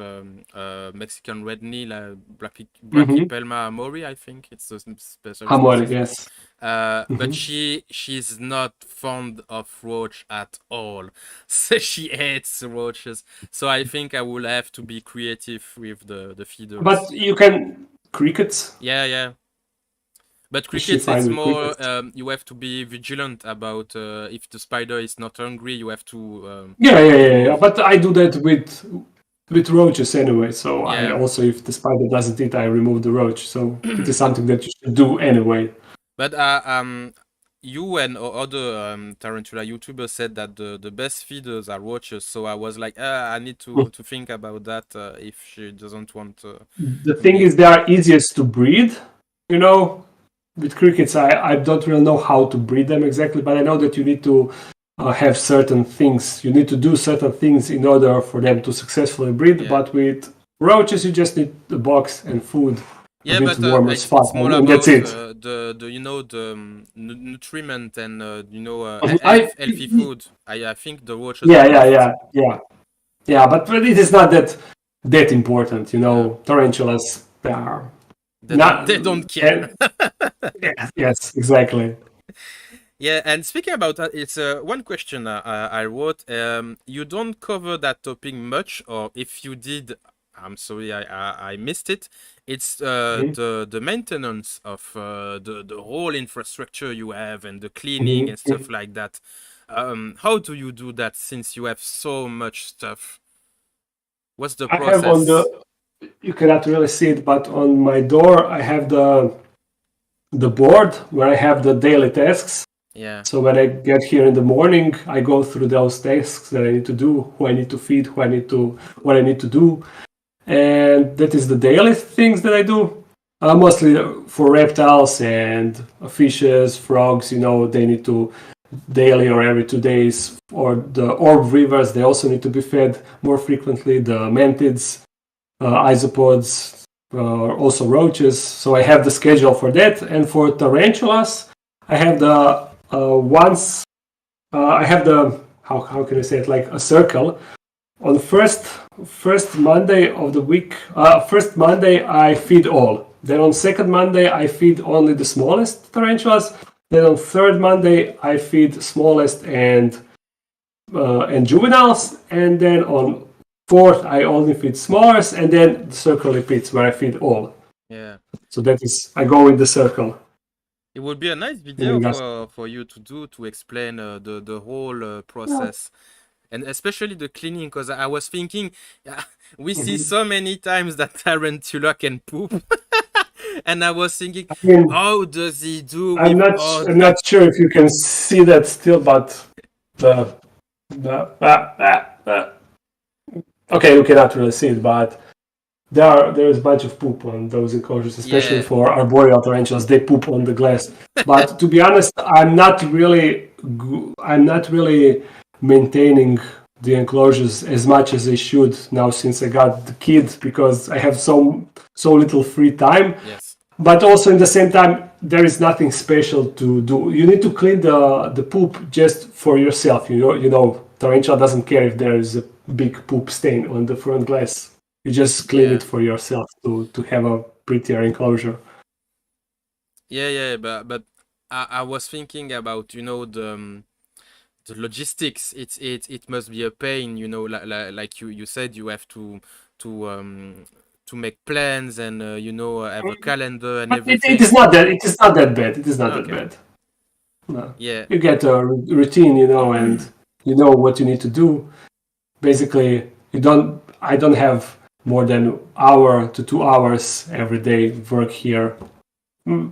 Mexican red nail, Mm-hmm. Brachypelma amori, I think it's a special Harmonic, species. yes. But Mm-hmm. she's not fond of roach at all. So she hates roaches. So I think I will have to be creative with the feeders. But you can crickets. Yeah. But Is she crickets, fine it's with more crickets? you have to be vigilant about if the spider is not hungry, you have to Yeah. remove. But I do that with roaches anyway. So I Yeah, also, if the spider doesn't eat, I remove the roach. So it is something that you should do anyway. but you and other tarantula YouTubers said that the best feeders are roaches. So I was like, I need to think about that if she doesn't want The thing me. is, they are easiest to breed. You know, with crickets, I don't really know how to breed them exactly, but I know that you need to have certain things. You need to do certain things in order for them to successfully breed. Yeah. But with roaches, you just need the box and food, a Yeah, bit but warmer spot, it's more and that's about it. the you know the nutriment and I healthy food. I think the roaches are best. yeah. But it is not that important. You Yeah, know, tarantulas, they are they don't not. they don't care. And, yes, exactly. Yeah, and speaking about that, it's one question I wrote. You don't cover that topic much, or if you did, I'm sorry, I missed it. It's Mhm, the maintenance of the whole infrastructure you have and the cleaning mhm, and stuff mhm. like that. How do you do that since you have so much stuff? What's the I have on process? you cannot really see it, but on my door I have the board where I have the daily tasks. Yeah, So when I get here in the morning, I go through those tasks that I need to do, who I need to feed, what I need to do, and that is the daily things that I do. Mostly for reptiles and fishes, frogs. You know, they need to daily or every 2 days. Or the orb rivers, they also need to be fed more frequently. The mantids, isopods, also roaches. So I have the schedule for that. And for tarantulas, I have the once I have the how can I say it, like a circle. On the first Monday of the week, first Monday I feed all. Then on second Monday I feed only the smallest tarantulas. Then on third Monday I feed smallest and juveniles. And then on fourth I only feed smallest. And then the circle repeats where I feed all. yeah. So that is, I go in the circle. It would be a nice In video regards. for you to do to explain the whole Yeah. process. And especially the cleaning, because I was thinking, we see Mhm. so many times that Tarantula can poop, and I was thinking, I mean, how does he do I'm with not all I'm that? not sure if you can see that still, but the okay, you cannot really see it, but there is a bunch of poop on those enclosures, especially Yeah, for arboreal tarantulas. They poop on the glass. But to be honest, I'm not really maintaining the enclosures as much as I should now since I got the kid because I have so little free time. yes, But also in the same time, there is nothing special to do. You need to clean the poop just for yourself. Tarantula doesn't care if there is a big poop stain on the front glass. You just clean yeah, it for yourself to have a prettier enclosure. yeah. But I was thinking about the logistics. It must be a pain, like you said, you have to to make plans and have a calendar and But it everything. is not that bad. It is not that Okay, bad. No. yeah, You get a routine, and you know what you need to do. Basically, I don't have more than hour to 2 hours every day work here. Mm,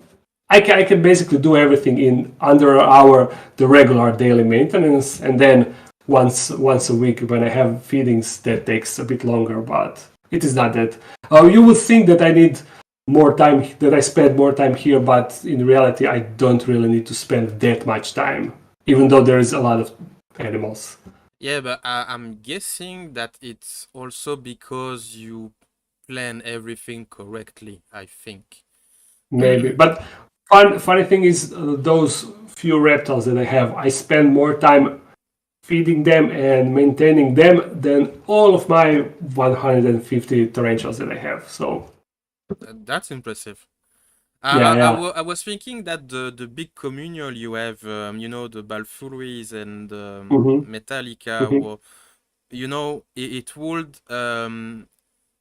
I can basically do everything in under an hour, the regular daily maintenance, and then once a week when I have feedings that takes a bit longer, but it is not that. You would think that I need more time, that I spend more time here, but in reality, I don't really need to spend that much time, even though there is a lot of animals. yeah. But I'm guessing that it's also because you plan everything correctly, I think. Maybe, but funny thing is, those few reptiles that I have, I spend more time feeding them and maintaining them than all of my 150 tarantulas that I have. So That's impressive. yeah, yeah. I was thinking that the big communal you have, the Balfuris and Hmm. Metallica, Hmm. it would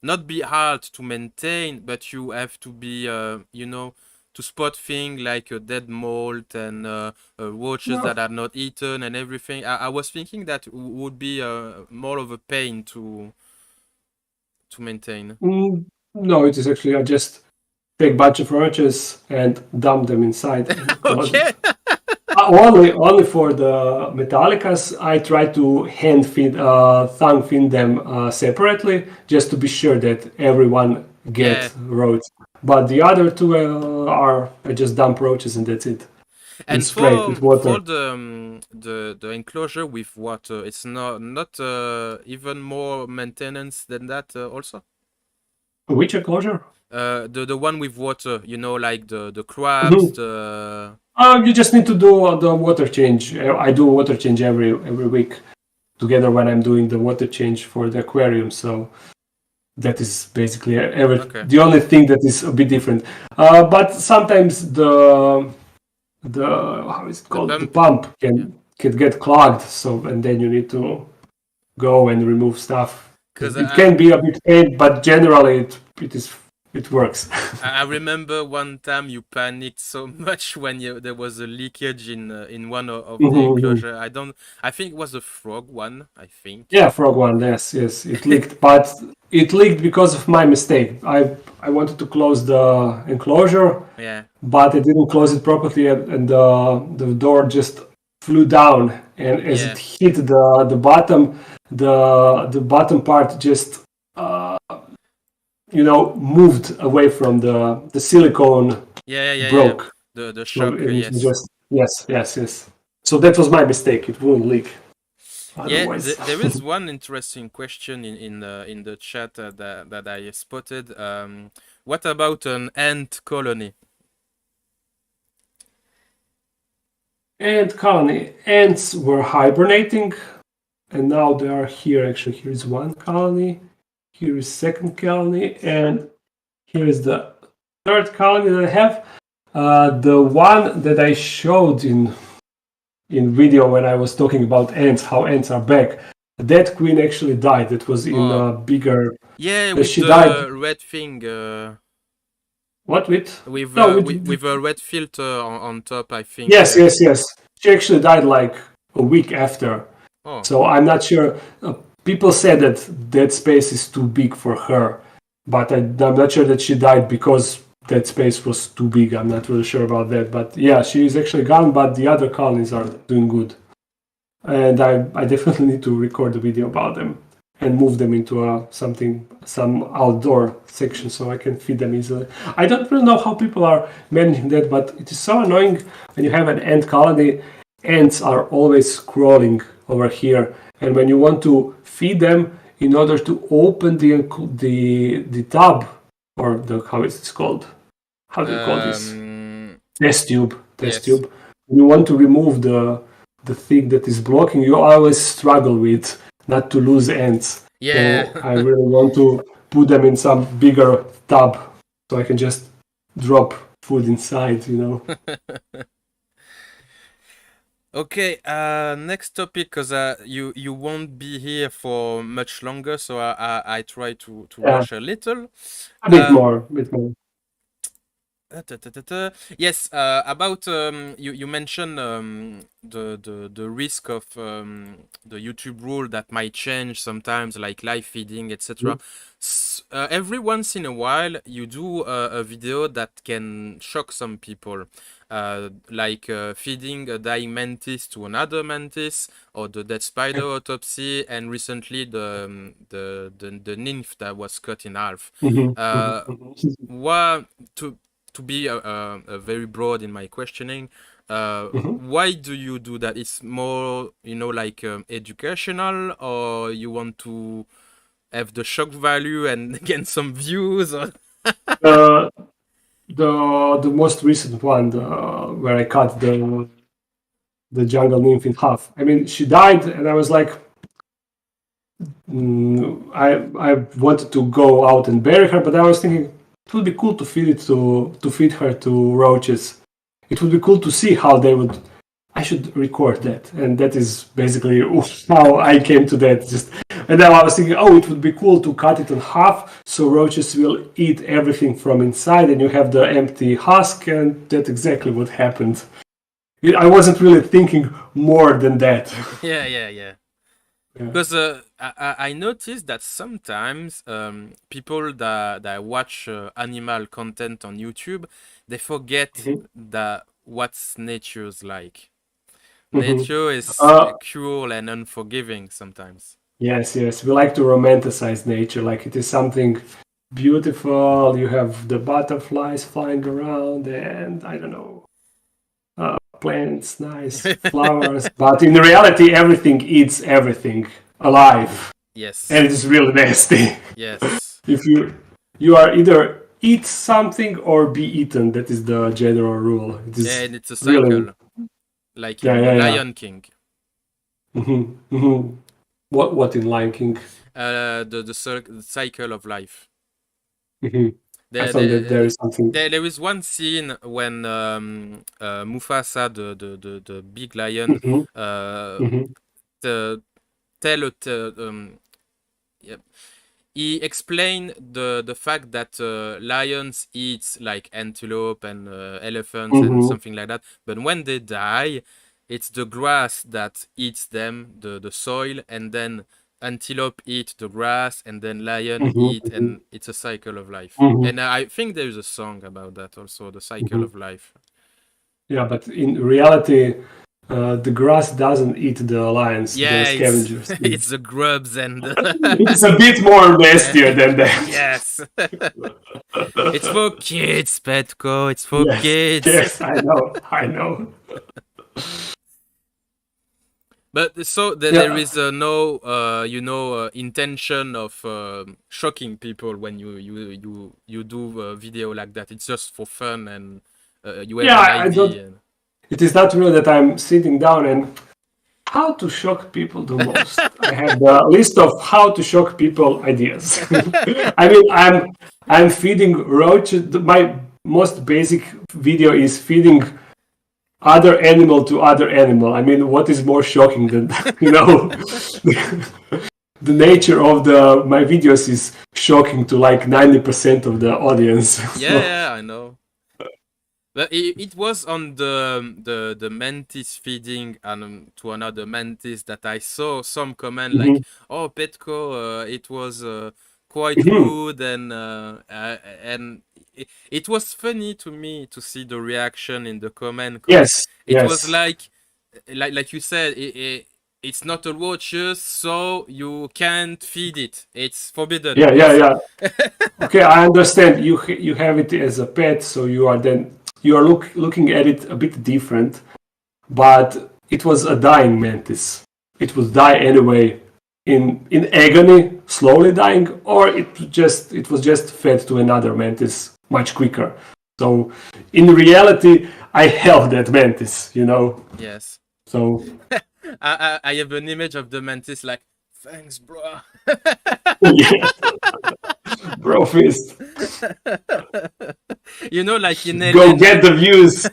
not be hard to maintain, but you have to be, to spot things like a dead mold and roaches No, that are not eaten and everything. I was thinking that would be more of a pain to maintain. no, it is actually I just take bunch of roaches and dump them inside and close it. Okay. Only for the Metallicas, I try to tongue feed them separately, just to be sure that everyone Yeah. get roaches. But the other two are I just dump roaches and that's it, and And spray it with water. for the enclosure with water, it's not even more maintenance than that also. Which enclosure? The one with water, like the crabs, Mhm. the You just need to do the water change. I do water change every week together when I'm doing the water change for the aquarium. So that is basically okay. the only thing that is a bit different. But sometimes the how is it The called, the pump. pump Yeah. can get clogged. So and then you need to go and remove stuff. Because It can be a bit pain, but generally it works. I remember one time you panicked so much when there was a leakage in one of the Mhm. enclosure. I think it was the frog one, I think. Yeah, frog one. Yes, yes, it leaked, but it leaked because of my mistake. I wanted to close the enclosure, Yeah. but I didn't close it properly, and the door just flew down. And as it Yeah. hit the bottom, the bottom part just moved away from the silicone, Yeah. broke. The So shock, it was yes. just yes, yes, yes. So that was my mistake. It wouldn't leak Yeah, otherwise. there is one interesting question in the chat that I spotted. What about an ant colony? And colony ants were hibernating, and now they are here. Actually, here is one colony, here is second colony, and here is the third colony that I have. The one that I showed in video when I was talking about ants, how ants are back. That queen actually died. That was in Oh, a bigger. yeah, with She died. the red thing, What with? with No, with a red filter on top, I think. yes, yes, yes. She actually died like a week after. Oh. So I'm not sure. People say that Dead Space is too big for her, but I'm not sure that she died because Dead Space was too big. I'm not really sure about that. But yeah, she is actually gone, but the other colonies are doing good. And I definitely need to record a video about them and move them into some outdoor section so I can feed them easily. I don't really know how people are managing that, but it is so annoying when you have an ant colony. Ants are always crawling over here, and when you want to feed them, in order to open the tub, or the how is it called? How do you call this? Test tube. Yes. You want to remove the thing that is blocking. You always struggle with not to lose ants. Yeah. So I really want to put them in some bigger tub so I can just drop food inside, you know. Okay, next topic, because you won't be here for much longer, so I try to Yeah, rush a little. a bit more. Yes, about you mentioned the risk of the YouTube rule that might change sometimes, like live feeding, etc. Every once in a while, you do a video that can shock some people, like feeding a dying mantis to another mantis, or the dead spider autopsy, and recently the nymph that was cut in half. What to be very broad in my questioning, why do you do that? It's more, like educational, or you want to have the shock value and get some views? Or... The most recent one, where I cut the jungle nymph in half. I mean, she died, and I was like, I wanted to go out and bury her, but I was thinking it would be cool to feed her to roaches. It would be cool to see how they would. I should record that, and that is basically how I came to that. And then I was thinking, oh, it would be cool to cut it in half, so roaches will eat everything from inside, and you have the empty husk, and that's exactly what happened. I wasn't really thinking more than that. Yeah. Because I noticed that sometimes people that watch animal content on YouTube, they forget that what's nature's like. Nature is cruel and unforgiving sometimes. Yes. We like to romanticize nature, like it is something beautiful. You have the butterflies flying around, and I don't know, plants, nice flowers. But in reality, everything eats everything alive. Yes. And it is really nasty. Yes. If you are either eat something or be eaten, that is the general rule. And it's a cycle, really, like in Lion King. What in Lion King? The cycle of life. I thought that there is something. There is one scene when Mufasa, the big lion, he explained the fact that lions eat like antelope and elephants and something like that, but when they die, it's the grass that eats them, the soil, and then antelope eat the grass, and then lion eat, and it's a cycle of life. And I think there's a song about that also, the cycle of life. Yeah, but in reality, the grass doesn't eat the lions. Yeah, the scavengers. It's the grubs and it's a bit more nastier than that. Yes. It's for kids, Petko. It's for kids. Yes, I know. But so there is no, intention of shocking people when you do a video like that. It's just for fun, and you have an idea. It is not really that I'm sitting down and how to shock people the most. I have the list of how to shock people ideas. I mean, I'm feeding roaches. My most basic video is feeding other animal to other animal. I mean, what is more shocking than the nature of my videos is shocking to like 90% of the audience. Yeah, I know. But it was on the mantis feeding to another mantis that I saw some comment like, Mhm. "Oh, Petko, it was quite Mhm. good," and it was funny to me to see the reaction in the comment because Yes, it was yes. like you said, it's not a roaches, so you can't feed it. It's forbidden. Yeah, yeah, It's yeah. Okay, I understand. You have it as a pet, so you are looking at it a bit different. But it was a dying mantis. It would die anyway in agony, slowly dying, or it was just fed to another mantis much quicker. So in reality, I held that mantis, you know. yes. So I have an image of the mantis like, thanks, bro. yeah, bro, fist, You know, like in go Elena. get the views.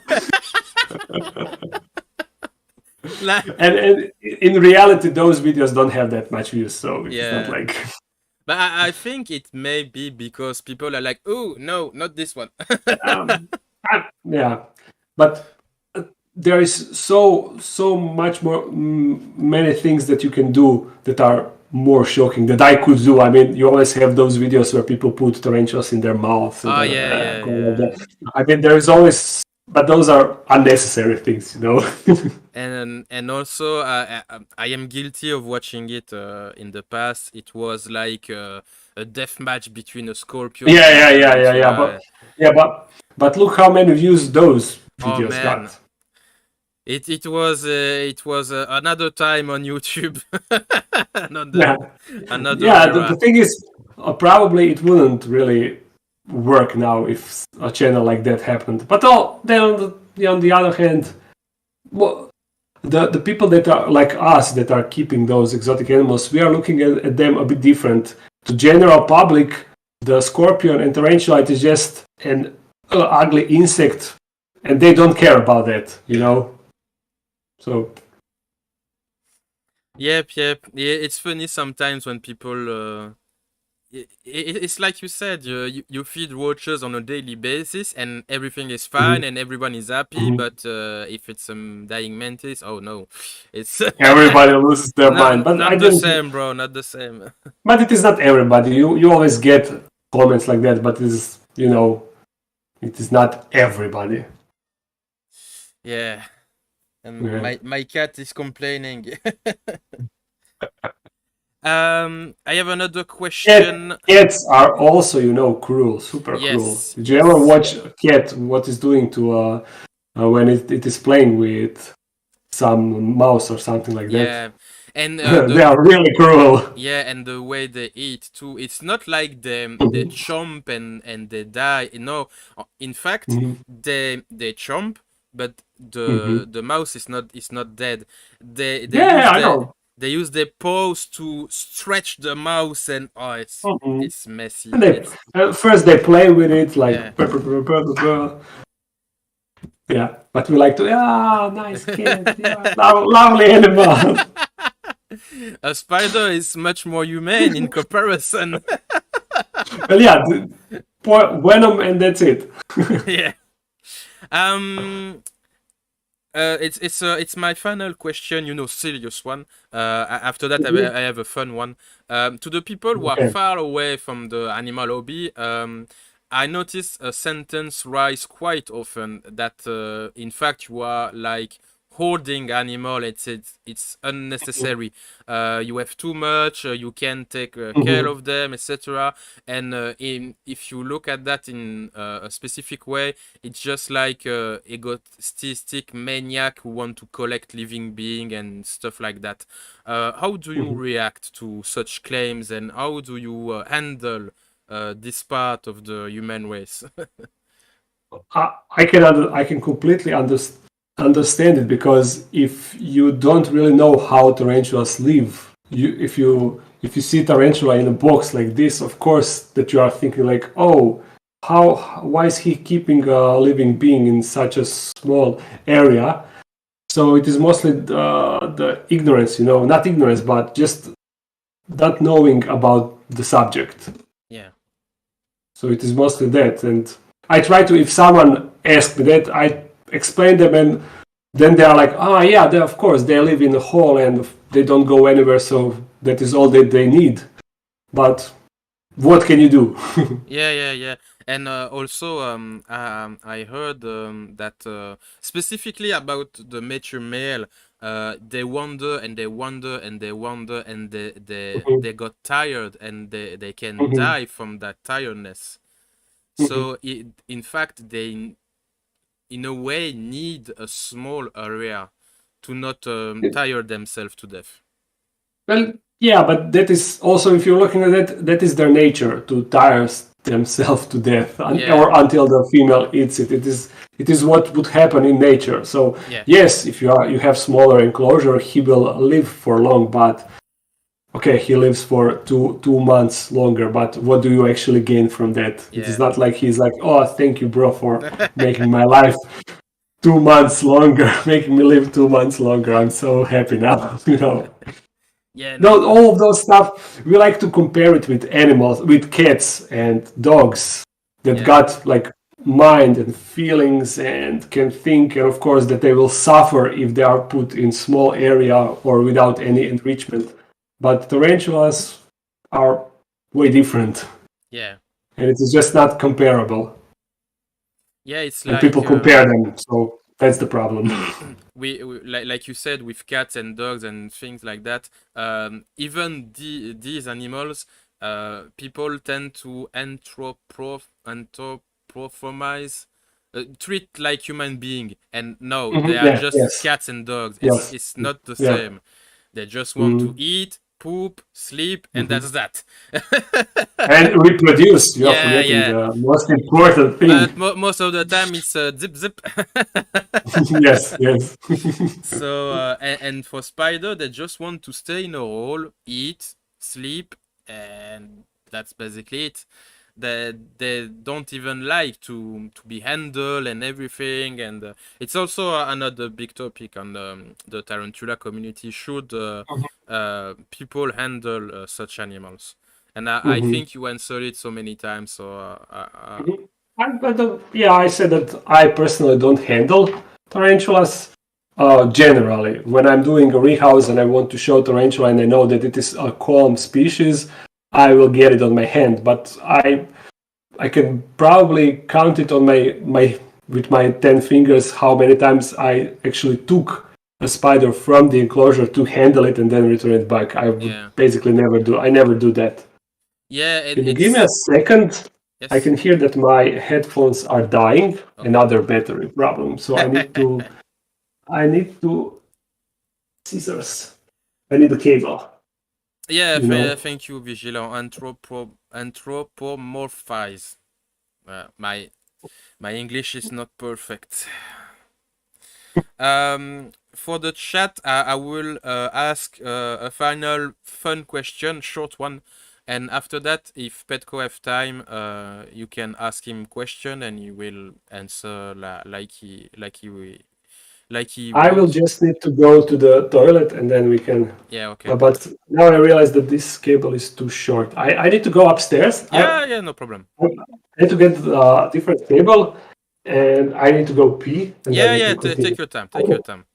Like, And in reality, those videos don't have that much views, so it's not yeah. like But I think it may be because people are like, oh, no, not this one. um, yeah. But there is so much more many things that you can do that are more shocking that I could do. I mean, you always have those videos where people put tarantulas in their mouth and Oh, yeah, yeah, go like yeah. that. I mean, there is always, but those are unnecessary things, you know. And also I am guilty of watching it in the past. It was like a death match between a scorpion Yeah, and a yeah, yeah, yeah, yeah. tarantula. But look how many views those Oh videos man, got. it was another time on YouTube, Yeah, another yeah. The era. thing is, probably it wouldn't really work now if a channel like that happened. But then on the other hand, well, the people that are like us that are keeping those exotic animals, we are looking at them a bit different. To general public, the scorpion and tarantula is just an ugly insect, and they don't care about that, you Yeah. know. So Yep. Yeah, it's funny sometimes when people. It's like you said, you feed roaches on a daily basis, and everything is fine, mhm, and everyone is happy. mhm. But if it's some dying mantis, oh no, it's Everybody loses their mind. But I not the didn't. same, bro. Not the same. But it is not everybody. You always get comments like that, but it's it is not everybody. Yeah, and Yeah. my cat is complaining. I have another question. Cats are also, cruel, super cruel. Yes, Did you ever yes, watch a cat what is doing to when it is playing with some mouse or something like that? yeah, and They are really cruel. yeah, and the way they eat too. It's not like they chomp and they die. No, in fact, Mhm, they chomp, but mhm. the mouse is not dead. They use Yeah, I the know. they use their paws to stretch the mouse, and oh, Mhm. it's messy. And they It's first they play with it yeah. like purr, purr, purr, purr, purr. Yeah, but we like to nice cat, yeah, lovely animal. A spider is much more humane in comparison. Well, yeah, venom and that's it. Yeah. Um. It's my final question. Serious one. After that, Mhm. I have a fun one. To the people who are Okay. far away from the animal hobby, I notice a sentence rise quite often that, in fact, you are like holding animal. It's unnecessary. You have too much. You can take care Mhm. of them, etc. And if you look at that in a specific way, it's just like egotistic maniac who want to collect living being and stuff like that. How do you Mhm. react to such claims, and how do you handle this part of the human race? I can completely understand it because if you don't really know how tarantulas live, if you see tarantula in a box like this, of course that you are thinking like, oh, why is he keeping a living being in such a small area? So it is mostly the ignorance, not ignorance, but just not knowing about the subject. Yeah. So it is mostly that. And I try to, if someone ask me that, I explain them, and then they are like, oh yeah, of course they live in a hole and they don't go anywhere, so that is all that they need. But what can you do? Yeah. And also, I heard that specifically about the mature male, they wander and they wander and they wander and Mhm, they got tired and they can mhm, die from that tiredness. mhm. So in fact, they in a way need a small area to not tire themselves to death. Well, yeah, but that is also, if you're looking at it, that is their nature to tire themselves to death, Yeah, or until the female eats it. It is what would happen in nature. So yeah, yes, if you have smaller enclosure, he will live for long. But okay, he lives for two months longer. But what do you actually gain from that? It is yeah. not like he's like, oh, thank you, bro, for making my life 2 months longer, making me live 2 months longer. I'm so happy now, you know. Yeah, No, no. all of those stuff, we like to compare it with animals, with cats and dogs that Yeah, got like mind and feelings and can think, and of course that they will suffer if they are put in small area or without any enrichment. But tarantulas are way different, yeah. and it is just not comparable. Yeah, it's And people like compare them, so that's the problem. we like you said with cats and dogs and things like that. Even these animals, people tend to anthropomorphize, treat like human being, and no, they are Yeah, just yes, cats and dogs. yes, It's not the yeah. same. They just want to Mhm, eat, poop, sleep, and mhm. that's that. And reproduce. You are Yeah, forgetting yeah. the most important But thing. most of the time it's zip zip. Yes, yes. So and for spider, they just want to stay in a hole, eat, sleep, and that's basically it. They don't even like to be handled and everything, and it's also another big topic on the tarantula community. Should people handle such animals? And I Mhm, think you answered it so many times. So mhm. Yeah, I said that I personally don't handle tarantulas. Generally, when I'm doing a rehouse and I want to show tarantula and I know that it is a calm species, I will get it on my hand. But I can probably count it on my with my 10 fingers how many times I actually took a spider from the enclosure to handle it and then return it back. I would yeah, basically never do. I never do that. yeah, and Can you give me a it's second? I yes, can hear that my headphones are dying. okay. Another battery problem. So I need to scissors. I need a cable. Yeah, You know. thank you, Vigilant. Anthropomorphize. My English is not perfect. For the chat, I will ask a final fun question, short one, and after that, if Petko have time, you can ask him question and he will answer like he I will want. just need to go to the toilet and then we can. Yeah, okay. But now I realize that this cable is too short. I need to go upstairs. Yeah, no problem. I need to get a different cable and I need to go pee and then we Yeah, can continue. take your time. Take your time.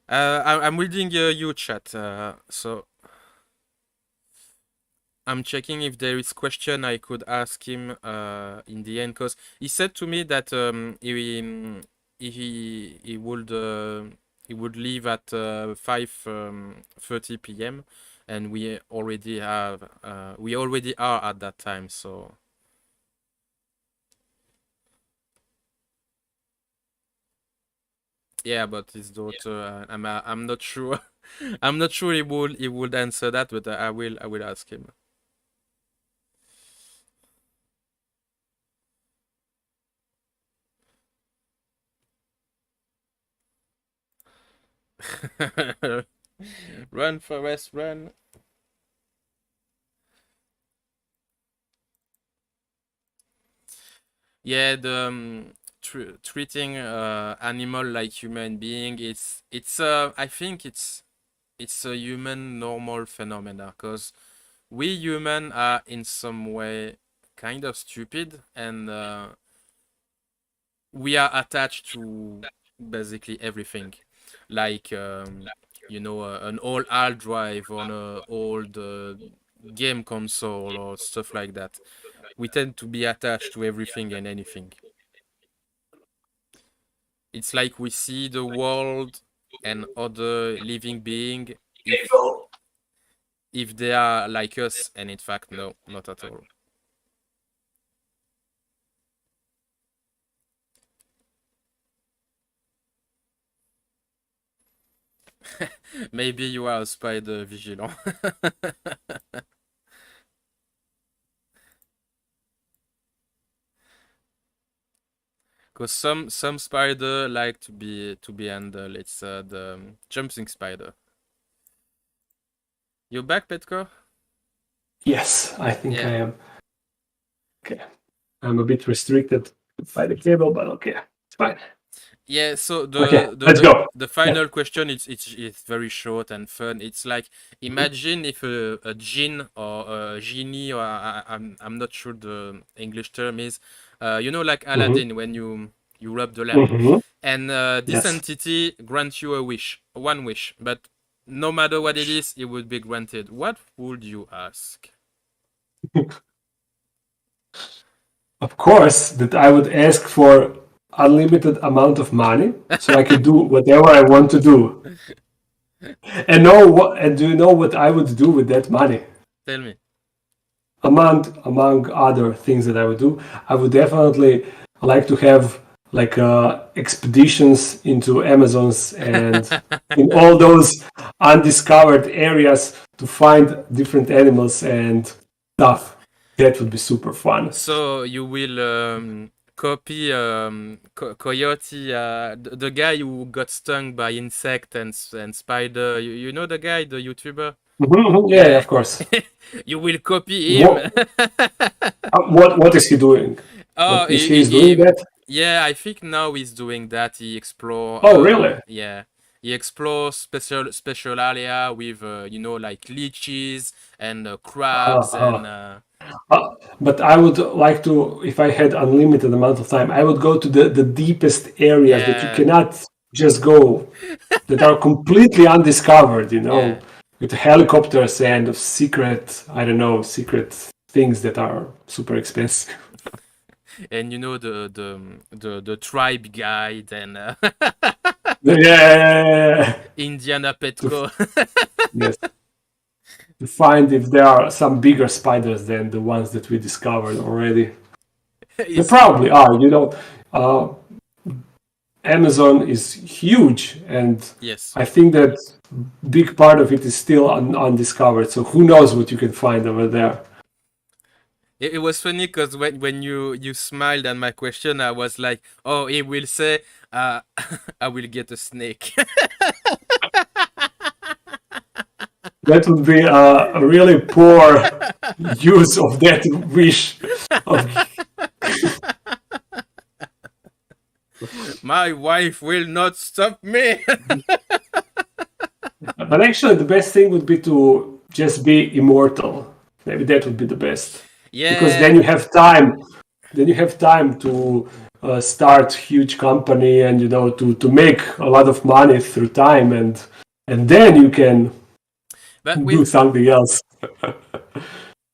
I'm reading your chat. So I'm checking if there is question I could ask him in the end, because he said to me that he would leave at 5:30 p.m. and we already are at that time. So yeah, but his daughter, I'm not sure. I'm not sure he would answer that, but I will ask him. Run, Forest, run. Yeah, the treating animal like human being, it's I think it's a human normal phenomena, because we human are in some way kind of stupid, and we are attached to basically everything, like an old hard drive on a old game console or stuff like that. We tend to be attached to everything and anything. It's like we see the world and other living being if they are like us, and in fact, no, not at all. Maybe you are a spider vigilant. Because some spider like to be handled. It's the jumping spider. You back, Petko? Yes, I think Yeah. I am. Okay. I'm a bit restricted by the cable, but okay, it's fine. Yeah, so Okay, the the let's the, go. the Yeah. final question it's very short and fun. It's like imagine if a jinn or a genie or I'm not sure the English term is, like Mm-hmm. Aladdin when you rub the lamp, Mm-hmm. and this Yes. entity grants you a wish, one wish, but no matter what it is, it would be granted. What would you ask? Of course, that I would ask for unlimited amount of money so I could do whatever I want to do. And do you know what I would do with that money? Tell me. Among other things that I would do, I would definitely like to have like expeditions into Amazons and in all those undiscovered areas to find different animals and stuff. That would be super fun. So you will copy Coyote, the guy who got stung by insect and spider. You know the guy, the YouTuber? Mhm, yeah, Yeah. of course. You will copy him. What what is he doing? Oh, What is he doing that? yeah, I think now he's doing that. He explore, Oh, really? yeah, he explores special area with, like leeches and crabs Uh, and but I would like to, if I had unlimited amount of time, I would go to the deepest areas that you yeah, cannot just go, that are completely undiscovered, yeah. with helicopters and secret, I don't know, secret things that are super expensive. And the tribe guide and Yeah, Indiana to, Petko. yes, to find if there are some bigger spiders than the ones that we discovered already. There Is probably are, uh, Amazon is huge, and yes. I think that big part of it is still undiscovered. So who knows what you can find over there? It was funny because when you smiled at my question, I was like, oh, he will say, I will get a snake. That would be a really poor use of that wish. Of, My wife will not stop me. but actually, the best thing would be to just be immortal. Maybe that would be the best, because then Yeah, you have time. Then you have time to start huge company and to make a lot of money through time, and then you can but do with something else.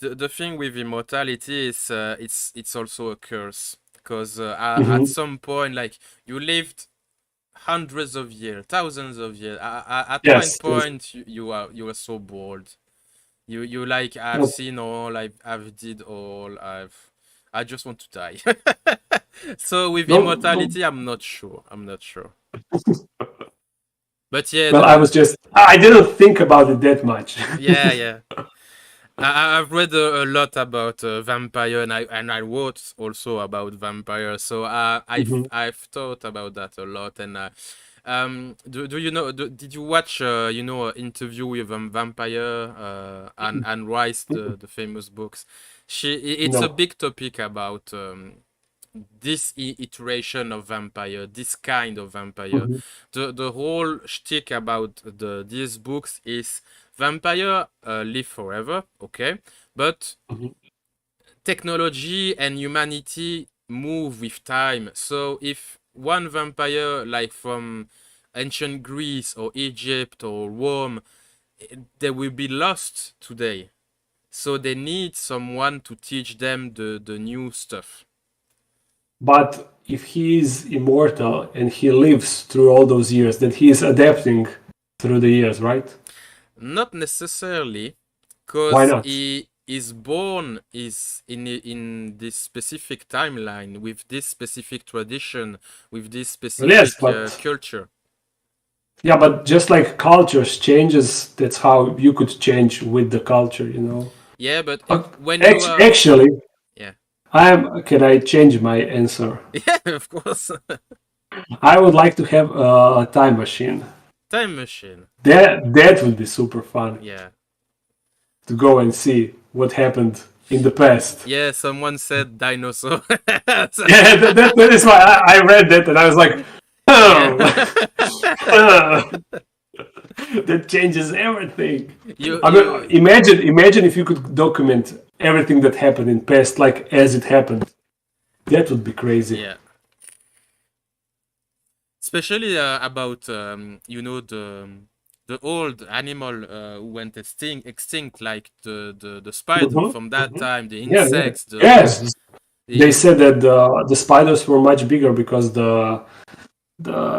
the thing with immortality is it's also a curse because at Hmm. some point, like you lived hundreds of years, thousands of years. At one Yes, yes. point, you are so bored. You like I've No, seen all, I've did all. I just want to die. So with no, no. immortality, I'm not sure. I'm not sure. But yeah, Well, I didn't think about it that much. yeah, yeah. I've read a lot about vampire, and I wrote also about vampire. So Mhm. I've thought about that a lot. And do you know? Did you watch an interview with vampire and Rice, the famous books? It's a No. big topic about this iteration of vampire, this kind of vampire. Mhm. The whole shtick about these books is vampire live forever, okay, but Mhm. technology and humanity move with time. So if one vampire, like from ancient Greece or Egypt or Rome, they will be lost today. So they need someone to teach them the new stuff. But if he is immortal and he lives through all those years, then he is adapting through the years, right? Not necessarily, Why because not? he is born is in this specific timeline with this specific tradition with this Yes, specific but culture. yeah, but just like cultures changes, that's how you could change with the culture, you know. Yeah, but Uh, when you are, Actually, yeah, Can I change my answer? yeah, of course, I would like to have a time machine. time machine. That would be super fun Yeah, to go and see what happened in the past. yeah. Someone said dinosaur. Yeah, that is why I read that and I was like, Yeah. oh, that changes everything. you I mean, you imagine if you could document everything that happened in past, like as it happened. That would be crazy. yeah. Especially about the old animal who went extinct, like the spider Hmm. from that time, the Yeah, yeah. insects, Yes, they the said that the spiders were much bigger because the the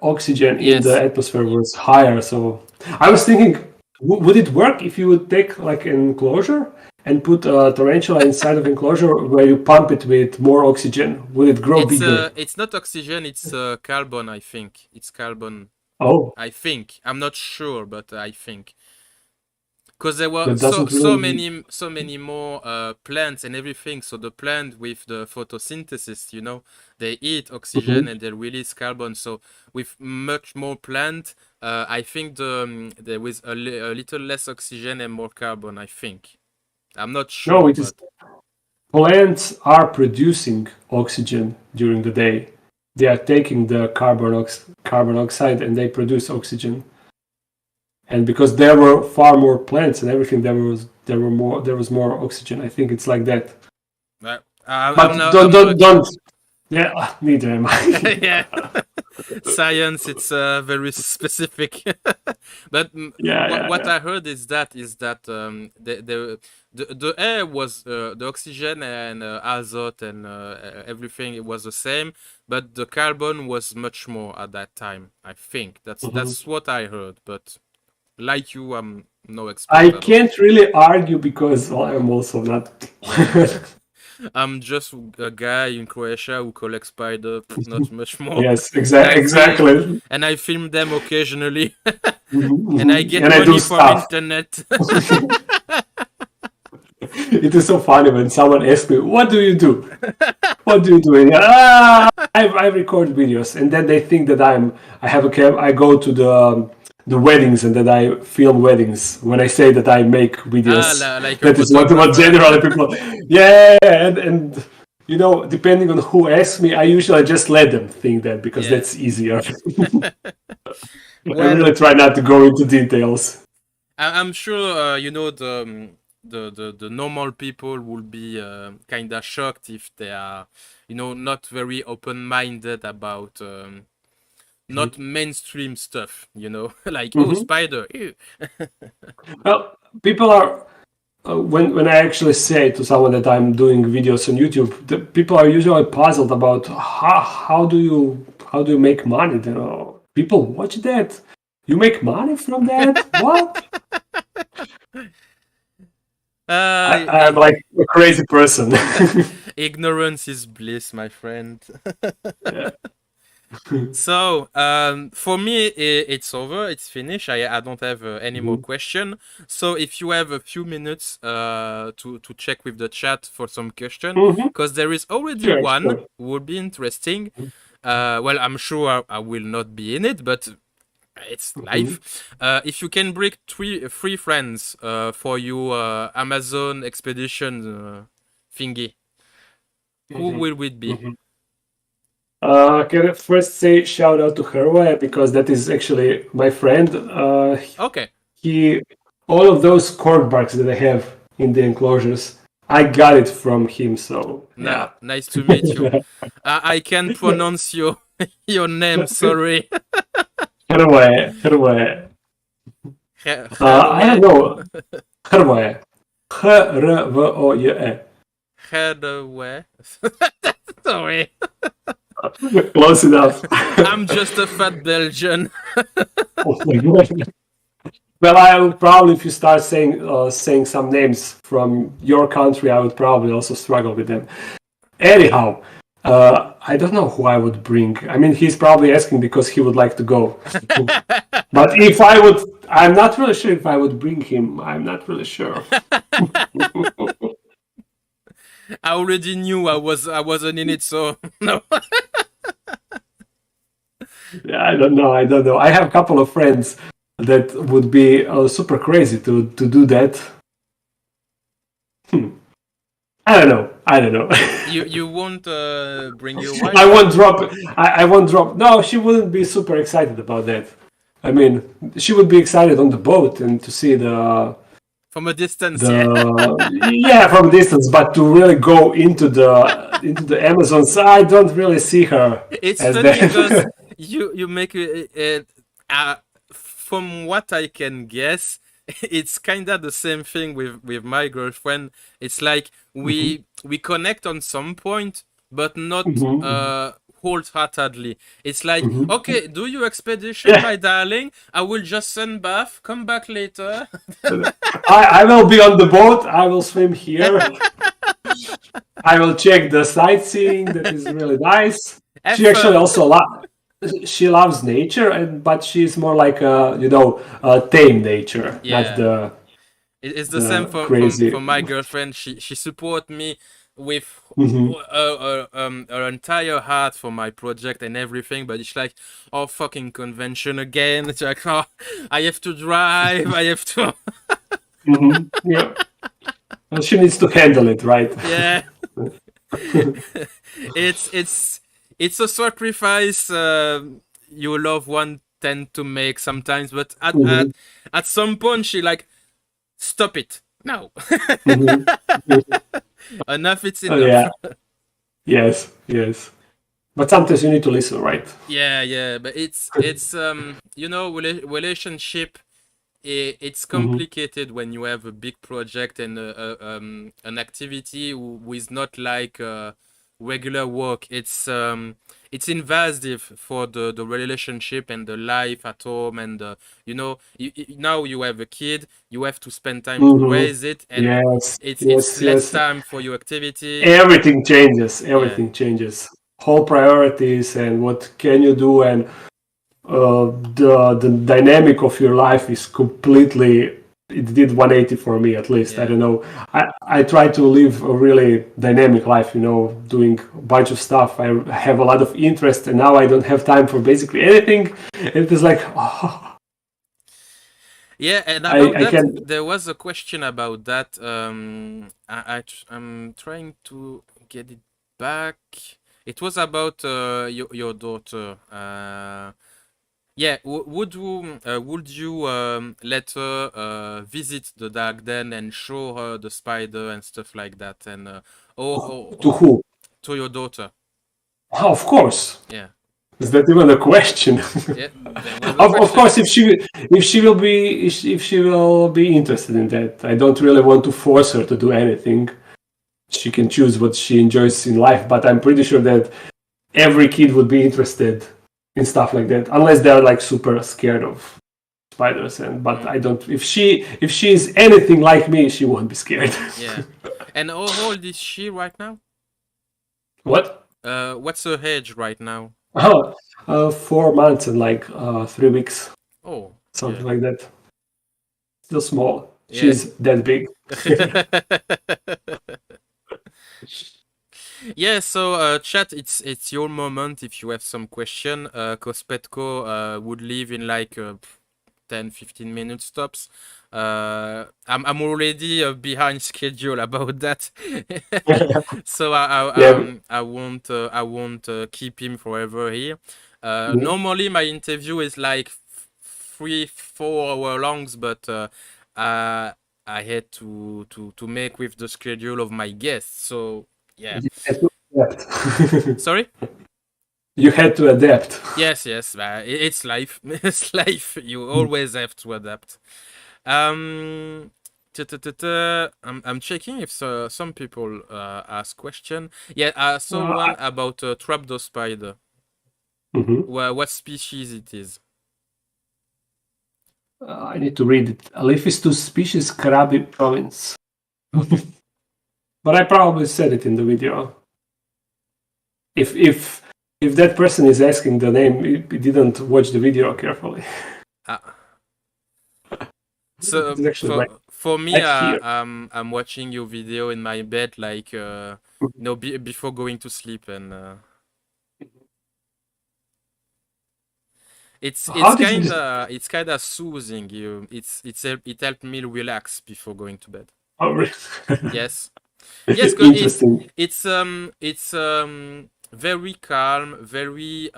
oxygen in the yes, atmosphere was higher. So I was thinking, would it work if you would take like an enclosure and put a tarantula inside of enclosure where you pump it with more oxygen? Would it grow bigger? it's not oxygen, it's carbon. I think it's carbon. Oh, I think I'm not sure, but I think. Because there were that doesn't really. so many more plants and everything. So the plant with the photosynthesis, they eat oxygen Mhm. and they release carbon. So with much more plant, I think there is a little less oxygen and more carbon. I think I'm not No, sure, it is but plants are producing oxygen during the day. They are taking the carbon oxide and they produce oxygen. And because there were far more plants and everything, there was more oxygen. I think it's like that. I'm But not I'm not don't. Yeah, neither am I. yeah. Science, it's very specific. But Yeah, yeah, what yeah. I heard is that the air was the oxygen and azote and everything, it was the same, but the carbon was much more at that time. I think Mhm. that's what I heard. But like you, I'm no I expert at all. can't really argue because I'm also not. Yeah. I'm just a guy in Croatia who collects spider, not much more. Yes, And I film exactly. and I film them occasionally, Mhm, and I mhm. get And I do money from stuff. internet. It is so funny when someone asks me, "What do you do? What do you do?" And, I record videos, and then they think that I have a cam. I go to the weddings, and that I film weddings. When I say that I make videos, Like a that is what photographer. generally people. Yeah, and you know, depending on who asks me, I usually just let them think that because Yeah. that's easier. I Well, really try not to go into details. I'm sure the normal people will be kind of shocked if they are, not very open-minded about not mainstream stuff. Like, oh, Hmm. spider. Ew. Well, people are when I actually say to someone that I'm doing videos on YouTube, the people are usually puzzled about how do you make money? You know, people watch that. You make money from that? What? Uh, I'm like a crazy person. Ignorance is bliss, my friend. Yeah. So, for me, it's over. It's finished. I don't have any more Mhm. question. So, if you have a few minutes to check with the chat for some question, Mhm. because there is already Sure, one sure. who would be interesting. Well, I'm sure I will not be in it, but it's Mhm. life. If you can bring three friends for your Amazon expedition thingy. Who will it be? Can I first say shout out to Herwe because that is actually my friend. Okay. He all of those cork barks that I have in the enclosures, I got it from him. So yeah. Nice to meet you. I can't pronounce your name. Sorry. Herwe, Herwe. I don't Herwe. know. Herwe. Hervoye. Herwe. Sorry. Close enough. I'm just a fat Belgian. Oh my God. Well, I would probably, if you start saying some names from your country, I would probably also struggle with them. Anyhow, I don't know who I would bring. I mean, he's probably asking because he would like to go. But if I would, I'm not really sure if I would bring him. I'm not really sure. I already knew I wasn't in it, so no. Yeah, I don't know. I have a couple of friends that would be super crazy to do that. I don't know. You won't bring your wife? I won't drop. I won't drop. No, she wouldn't be super excited about that. I mean, she would be excited on the boat and to see from a distance. Yeah, from a distance. But to really go into the Amazons, I don't really see her. It's as funny that. because you make it. From what I can guess, it's kind of the same thing with my girlfriend. It's like we connect on some point, but not wholeheartedly. It's like, okay, do your expedition, my darling. I will just sunbath. Come back later. I will be on the boat. I will swim here. I will check the sightseeing. That is really nice. She actually also she loves nature, but she's more like a tame nature, not the. It's the same for my girlfriend. She support me with her entire heart for my project and everything, but it's like, oh, fucking convention again. It's like, oh, I have to drive. I have to. Yeah. Well, she needs to handle it, right? Yeah. It's a sacrifice your loved one tend to make sometimes, but at some point she like, stop it. No. Enough, it's enough. Yeah. Yes. But sometimes you need to listen, right? Yeah. But it's relationship. It's complicated when you have a big project and an activity with not like regular work. It's invasive for the relationship and the life at home, and now you have a kid, you have to spend time to raise it, and it's less time for your activity. Everything changes. Whole priorities and what can you do, and the dynamic of your life is completely. It did 180 for me, at least. I don't know. I try to live a really dynamic life, doing a bunch of stuff. I have a lot of interest, and now I don't have time for basically anything. It is like, oh. Yeah, and about there was a question about that. I'm trying to get it back. It was about your daughter. Yeah, would you let her visit the dark den and show her the spider and stuff like that? And to who? To your daughter. Oh, of course. Yeah. Is that even a question? Yeah. Of course, if she will be interested in that. I don't really want to force her to do anything. She can choose what she enjoys in life, but I'm pretty sure that every kid would be interested in stuff like that, unless they're like super scared of spiders. But I don't. If she is anything like me, she won't be scared. Yeah. And how old is she right now? What? What's her age right now? 4 months and like 3 weeks. Oh. Something like that. Still small. She's that big. Yeah, so chat, it's your moment if you have some question. Cause Petko would leave in like 10-15 minutes tops. I'm already behind schedule about that. So Yeah. I won't keep him forever here. Mhm. Normally my interview is like 3-4 hour longs, but I had to make with the schedule of my guests. So yeah. You had to adapt. Sorry? You had to adapt. Yes, yes. It's life. It's life. You always have to adapt. Um, I'm checking if some people ask question. Yeah, I saw one about trapdoor spider. Mhm. What species it is? I need to read it. Alephis species, Karabi province. But I probably said it in the video. If that person is asking the name, he didn't watch the video carefully. Ah. So It's actually for me, right here. I'm watching your video in my bed, like before going to sleep, and How did you? it's kinda soothing. It helped me relax before going to bed. Oh, really? Yes. Yes, because Interesting. it's very calm, very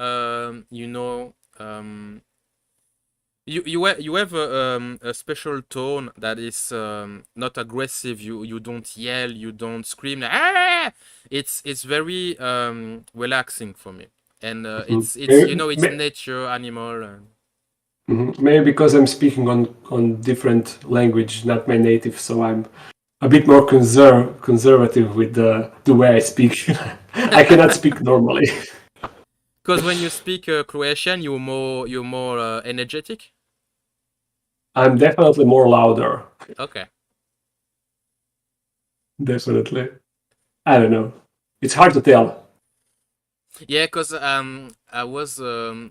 you have a special tone that is not aggressive. You don't yell, you don't scream. Like, ah! It's very relaxing for me, and it's it's nature, animal. Maybe because I'm speaking on different language, not my native, so I'm a bit more conservative with the way I speak. I cannot speak normally. Because when you speak Croatian, you're more energetic. I'm definitely more louder. Okay. Definitely. I don't know. It's hard to tell. Yeah, because I was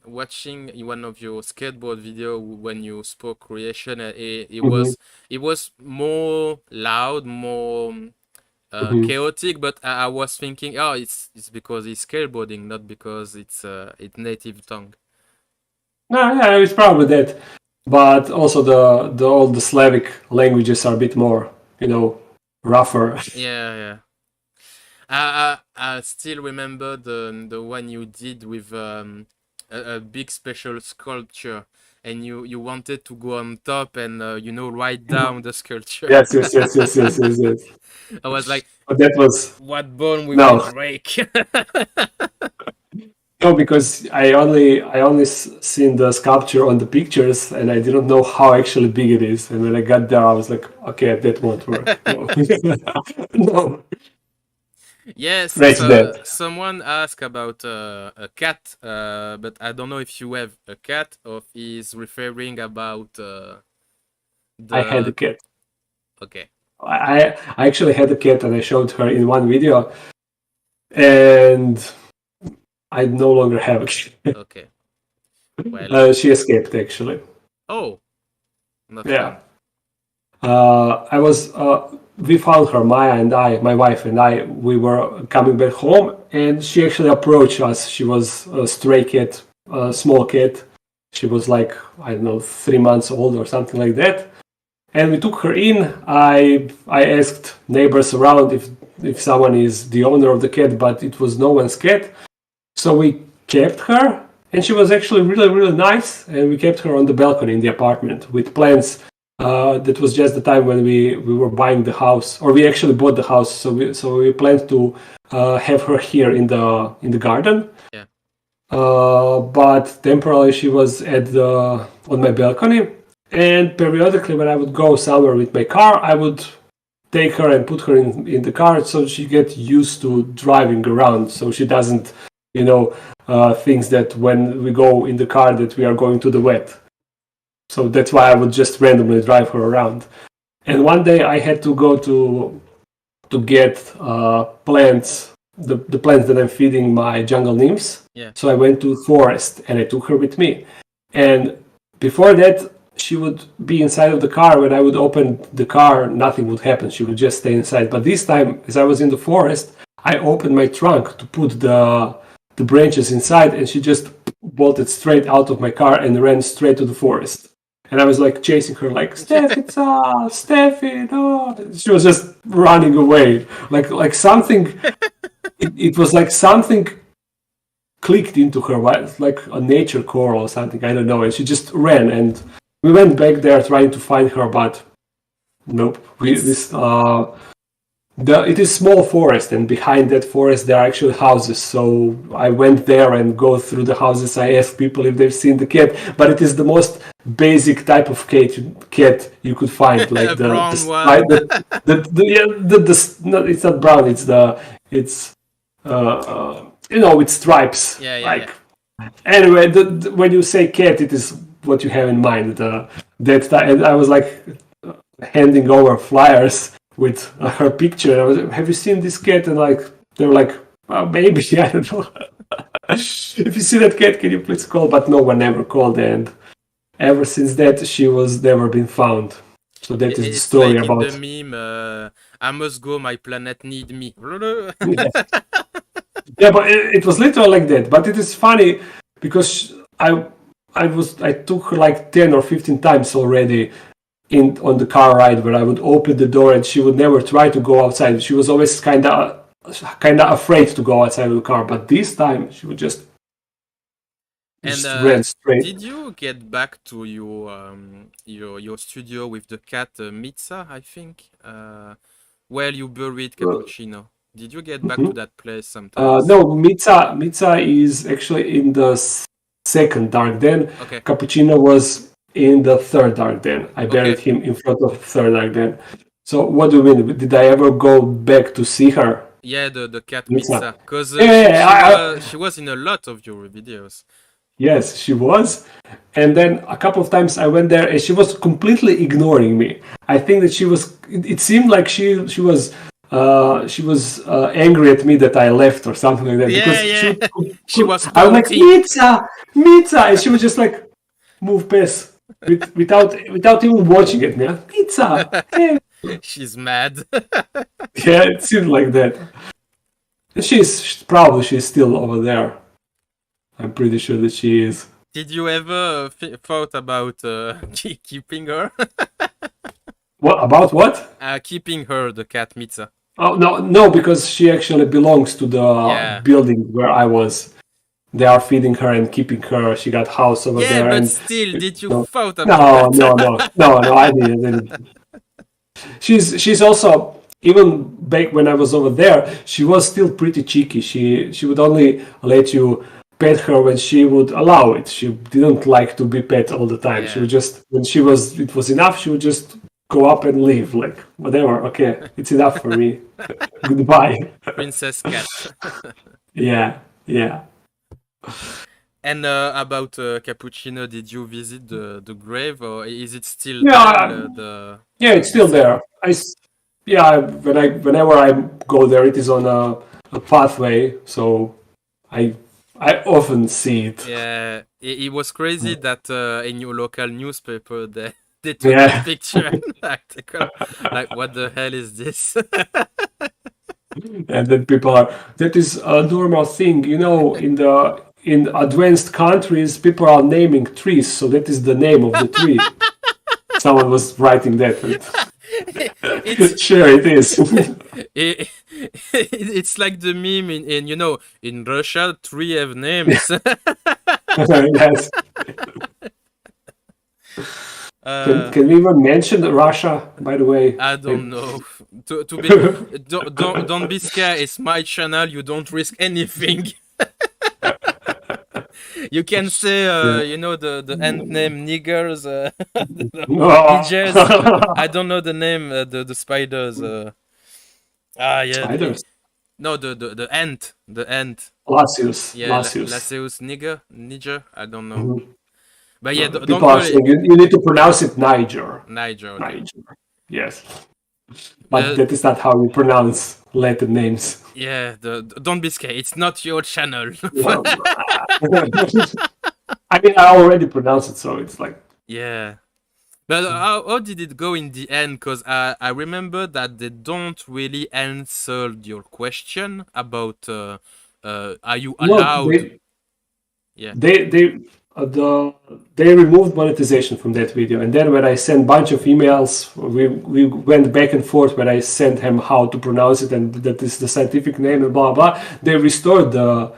watching one of your skateboard video when you spoke Croatian. Mhm. It was more loud, more Mhm. chaotic. But I was thinking, oh, it's because it's skateboarding, not because it's native tongue. No, yeah, it's probably that. But also the all the Slavic languages are a bit more, rougher. Yeah, yeah. I still remember the one you did with a big special sculpture, and you wanted to go on top and write down the sculpture. Yes, yes, yes, yes, yes, yes, yes. I was like, But that was what bone we will no, break? no, because I only seen the sculpture on the pictures, and I didn't know how actually big it is. And when I got there, I was like, okay, that won't work. No, no, Yes, scratch so that. someone asked about a cat, but I don't know if you have a cat or if he's referring about I had a the. cat. Okay. I actually had a cat, and I showed her in one video, and I no longer have a cat. Okay. Well. She escaped actually. Oh, not Yeah. fun. I was. We found her, Maya and I, my wife and I. We were coming back home, and she actually approached us. She was a stray cat, a small cat. She was like, I don't know, 3 months old or something like that. And we took her in. I asked neighbors around if someone is the owner of the cat, but it was no one's cat. So we kept her, and she was actually really, really nice. And we kept her on the balcony in the apartment with plants. That was just the time when we were buying the house, or we actually bought the house. So we planned to have her here in the garden. Yeah. But temporarily she was on my balcony, and periodically when I would go somewhere with my car, I would take her and put her in the car so she get used to driving around, so she doesn't thinks that when we go in the car that we are going to the wet. So that's why I would just randomly drive her around. And one day I had to go to get plants, the plants that I'm feeding my jungle nymphs. Yeah. So I went to forest and I took her with me. And before that, she would be inside of the car. When I would open the car, nothing would happen. She would just stay inside. But this time, as I was in the forest, I opened my trunk to put the branches inside, and she just bolted straight out of my car and ran straight to the forest. and I was like chasing her, like Steffi, Steffi, no. She was just running away, like something. It was like something clicked into her, like a nature core or something. I don't know, and she just ran, and we went back there trying to find her, but nope. It is small forest, and behind that forest there are actually houses. So I went there and go through the houses. I asked people if they've seen the cat, but it is the most basic type of cat you could find, like the brown the, one. like no, it's not brown. It's with stripes. Yeah, like anyway, when you say cat, it is what you have in mind. And I was like handing over flyers with her picture. I was, have you seen this cat? And like they were like, well, maybe, I don't know. If you see that cat, can you please call? But no one ever called, and ever since that, she was never been found. So that is the story like about. In the meme, I must go. My planet need me. Yeah, but it was literally like that. But it is funny because I took her like 10 or 15 times already on the car ride, where I would open the door and she would never try to go outside. She was always kind of afraid to go outside of the car, but this time she would just ran straight. Did you get back to your studio with the cat Mitza, I think, where you buried Cappuccino? Did you get back to that place sometimes? No, Mitza is actually in the second Dark Den. Okay. Cappuccino was in the third Dark Den. I buried him in front of the third Dark Den. So what do you mean? Did I ever go back to see her? Yeah, the cat Mitza. Because she was in a lot of your videos. Yes, she was. And then a couple of times I went there and she was completely ignoring me. I think that she was, it seemed like she was angry at me that I left or something like that. Yeah, because she was I was like, Mitza, and she was just like, move past without even watching it. Yeah, Mitza, hey. She's mad. Yeah, it seemed like that. She's still over there. I'm pretty sure that she is. Did you ever thought about keeping her? What about what? Keeping her, the cat Mitza. Oh no, because she actually belongs to the building where I was. They are feeding her and keeping her. She got house over there. Yeah, but still, did you thought about that? No, I didn't. She's also, even back when I was over there, she was still pretty cheeky. She would only let you pet her when she would allow it. She didn't like to be pet all the time. She would just, when it was enough, she would just go up and leave, like, whatever, okay, it's enough for me. Goodbye. Princess cat. Yeah. And about Cappuccino, did you visit the grave, or is it still there? Yeah, it's still there. Whenever I go there, it is on a pathway, so I often see it. Yeah, it was crazy that in your local newspaper they took a picture and article. Like, what the hell is this? And then people that is a normal thing, in advanced countries, people are naming trees, so that is the name of the tree. Someone was writing that. Sure, it is. It's like the meme in Russia, trees have names. Yes. Can we even mention Russia, by the way? I don't know. Don't be scared. It's my channel. You don't risk anything. You can say, the end name niggers, ninjas. I don't know the name. The spiders. Spiders. No, the ant. The ant. Lasius. Yeah, Lasius Niger. I don't know. Mm-hmm. But yeah, people are saying you need to pronounce it Niger. Niger. Yes. But that is not how you pronounce Latin names. Yeah, don't be scared. It's not your channel. I mean, I already pronounced it, so it's like... Yeah. But how did it go in the end? Because I remember that they don't really answer your question about are you allowed... Yeah. they removed monetization from that video, and then when I sent bunch of emails, we went back and forth when I sent him how to pronounce it and that is the scientific name and blah blah. They restored the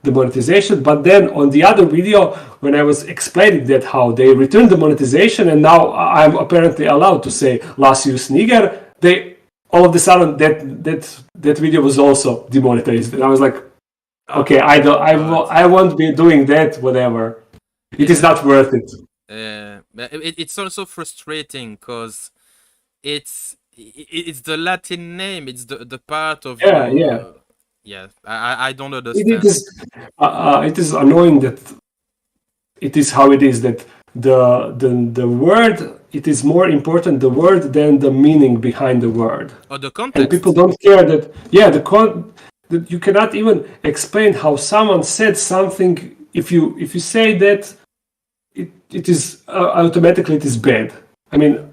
monetization, but then on the other video when I was explaining that how they returned the monetization and now I'm apparently allowed to say Lasius Niger, they all of a sudden that video was also demonetized, and I was like, okay, I won't be doing that, whatever. It is not worth it. But it's also frustrating because it's the Latin name. It's the part of yeah. I don't understand. It is annoying that it is how it is that the word, it is more important the word than the meaning behind the word. Or the context. And people don't care that that you cannot even explain how someone said something if you say that it is automatically it is bad. I mean,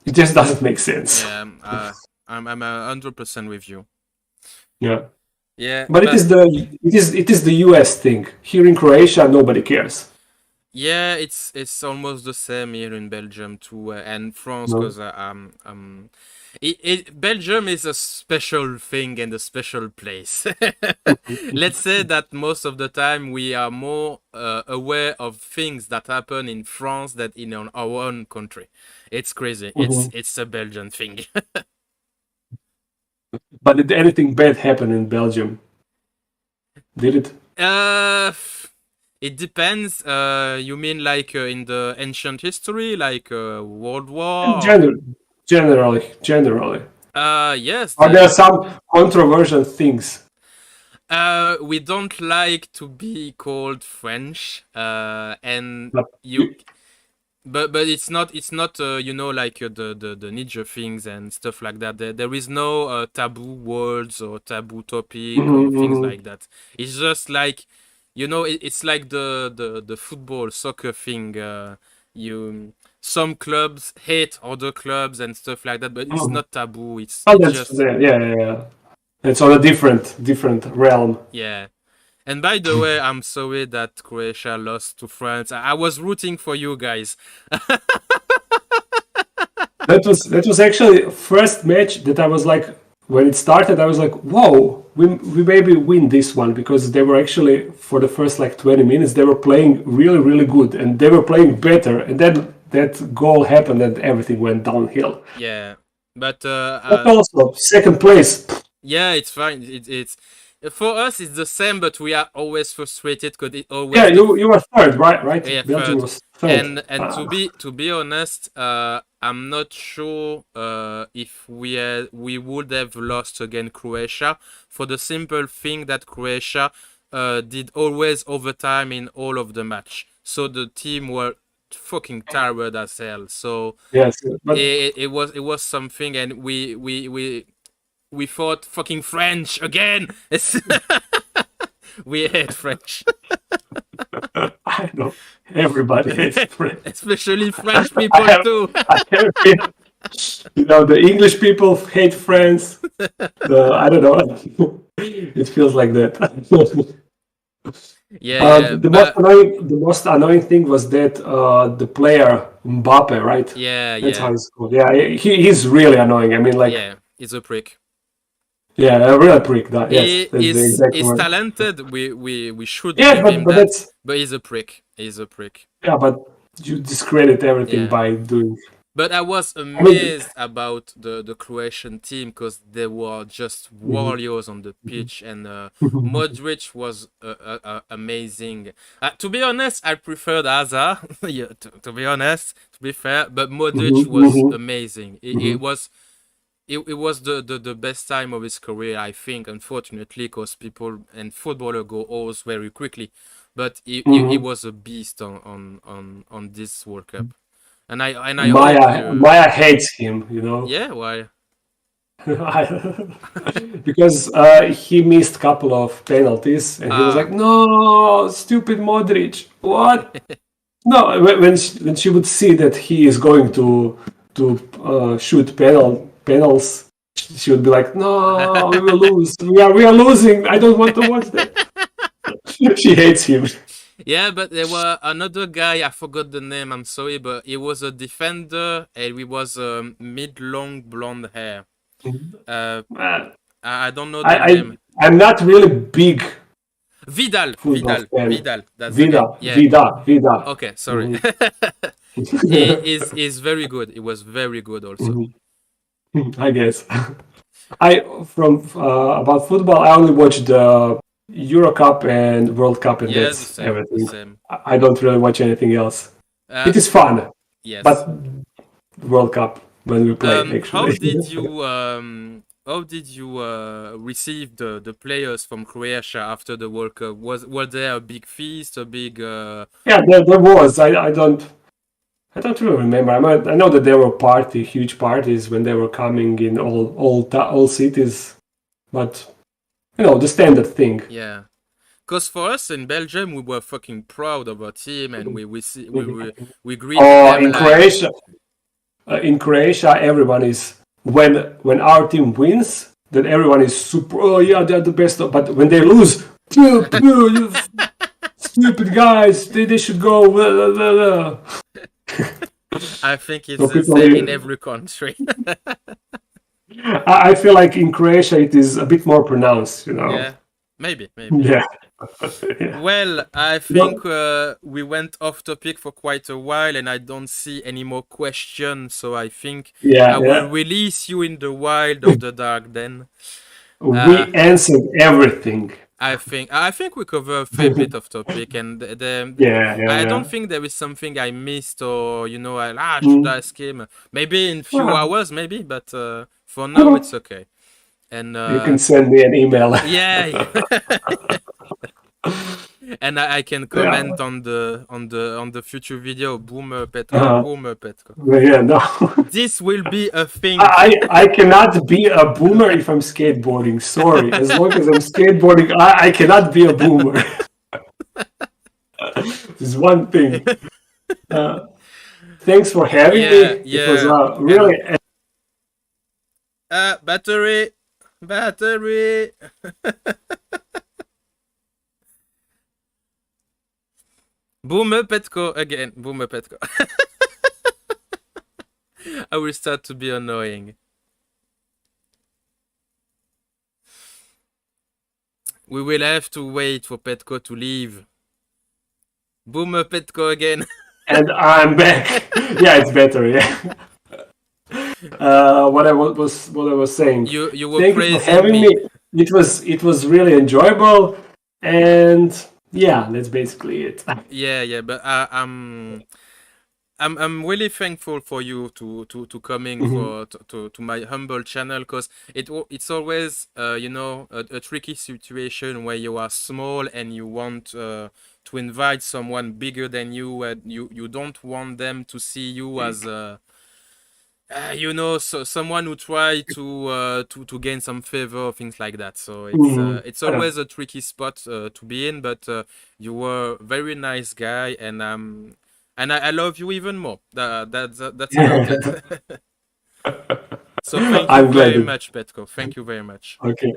it just doesn't make sense. Yeah, I'm 100% with you. Yeah. Yeah, but it is the US thing. Here in Croatia, nobody cares. Yeah, it's almost the same here in Belgium too, and France, because Belgium is a special thing and a special place. Let's say that most of the time we are more aware of things that happen in France than in our own country. It's crazy. It's a Belgian thing. But did anything bad happen in Belgium? Did it? It depends. You mean like in the ancient history, like World War? Generally. Yes. Are there some controversial things? We don't like to be called French, and but it's not you know, like the Nietzsche things and stuff like that. There is no taboo words or taboo topic or things like that. It's just like, you know, it's like the football soccer thing. Some clubs hate other clubs and stuff like that, but it's not taboo. It's just yeah. It's on a different realm. Yeah. And by the way, I'm sorry that Croatia lost to France. I was rooting for you guys. That was actually first match that I was like, when it started, I was like, whoa, we maybe win this one, because they were actually, for the first like 20 minutes, they were playing really, really good, and they were playing better, and then that goal happened and everything went downhill. Yeah, but also second place. Yeah, it's fine. It's for us, it's the same, but we are always frustrated because it always. Yeah, you were third, right? Yeah, Belgium was third. And to be honest, I'm not sure if we would have lost against Croatia, for the simple thing that Croatia did always overtime in all of the match. So the team were fucking tired as hell. So yes, it was something, and we fought fucking French again. We hate French. I know. Everybody hates French. Especially French people too. You know, the English people hate France. I don't know. It feels like that. Yeah. The most annoying thing was that the player Mbappe, right? Yeah, That's how it's called. Yeah, he's really annoying. I mean, like. Yeah, he's a prick. Yeah, a real prick. Yes, he's talented. We should give him that. But he's a prick. He's a prick. Yeah, but you discredit everything by doing. But I was amazed about the Croatian team, because they were just warriors on the pitch, and Modric was amazing. To be honest, I preferred Hazard. Yeah, to be honest, to be fair, but Modric was amazing. It was the best time of his career, I think, unfortunately, because people and footballers go old very quickly. But he was a beast on this World Cup. And Maya hates him, you know. Yeah, why? Because he missed a couple of penalties, and he was like, "No, stupid Modric, what?" No, when she would see that he is going to shoot penals, she would be like, "No, we will lose. We are losing. I don't want to watch that." She hates him. Yeah, but there were another guy, I forgot the name, I'm sorry, but he was a defender and he was mid-long blonde hair. Uh, Uh, I don't know I, the name. I'm not really big Vidal, football fan. Vidal, that's the Vida, guy. Yeah. Vida, Vida. Okay, sorry. Mhm. He is very good. He was very good also. I guess. I from about football. I only watch the Euro Cup and World Cup, and Yeah, the that's same, the everything. same. I don't really watch anything else. Uh, It is fun, yes. but World Cup when we play How actually. did you receive the players from Croatia after the World Cup? Was there a big feast, a big Yeah, there was. I don't really remember. I know that there were huge parties when they were coming in all cities, but the standard thing. yeah. Because for us in Belgium, we were fucking proud of our team, and we greet Oh, them like in Croatia, everyone is when our team wins, then everyone is super. Oh yeah, they're the best. But when they lose, "Phew, phew, you stupid guys, they should go. Blah, blah, blah, blah." I think So it's the people, same in every country. I feel like in Croatia it is a bit more pronounced. Yeah, maybe. Yeah. Yeah. Well, I No, think we went off topic for quite a while, and I don't see any more questions. So I think I yeah, will yeah. release you in the wild of the dark. Then uh, We answered everything. I think we cover a fair bit of topic, and Yeah, yeah, I don't yeah. think there is something I missed, or I should Mm. ask him. Maybe in few Ah, hours, maybe, but for now it's okay. And you can send me an email. yeah. And I can Yeah. comment on the future video. Boomer Petko, Uh, Boomer Petko. yeah, no. This will be a thing. I cannot be a boomer if I'm skateboarding. Sorry. As long as I'm skateboarding, I cannot be a boomer. This is one thing. Uh, Thanks for having me. Yeah, It was yeah. And really. battery. Boomer Petko again. Boomer Petko. I will start to be annoying. We will have to wait for Petko to leave. Boomer Petko again. And I'm back. Yeah, it's better. Yeah. What I was saying. You were Thank you for praising having me. me. It was really enjoyable, and yeah, that's basically it. Yeah, but I'm really thankful for you to coming Mhm. to my humble channel, because it's always a tricky situation where you are small and you want to invite someone bigger than you, and you don't want them to see you as so someone who try to gain some favor or things like that. So Mhm. it's always a tricky spot to be in, but you were a very nice guy, and I love you even more. That's about it. So thank you I'm glad. very much, Petko. Thank you very much. Okay.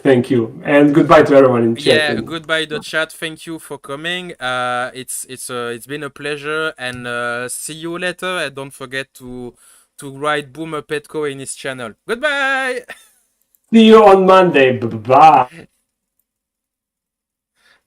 Thank you, and goodbye to everyone in chat. Yeah, And goodbye the chat. Thank you for coming. It's been a pleasure, and see you later. And don't forget to write Boomer Petko in his channel. Goodbye. see you on Monday. Bye.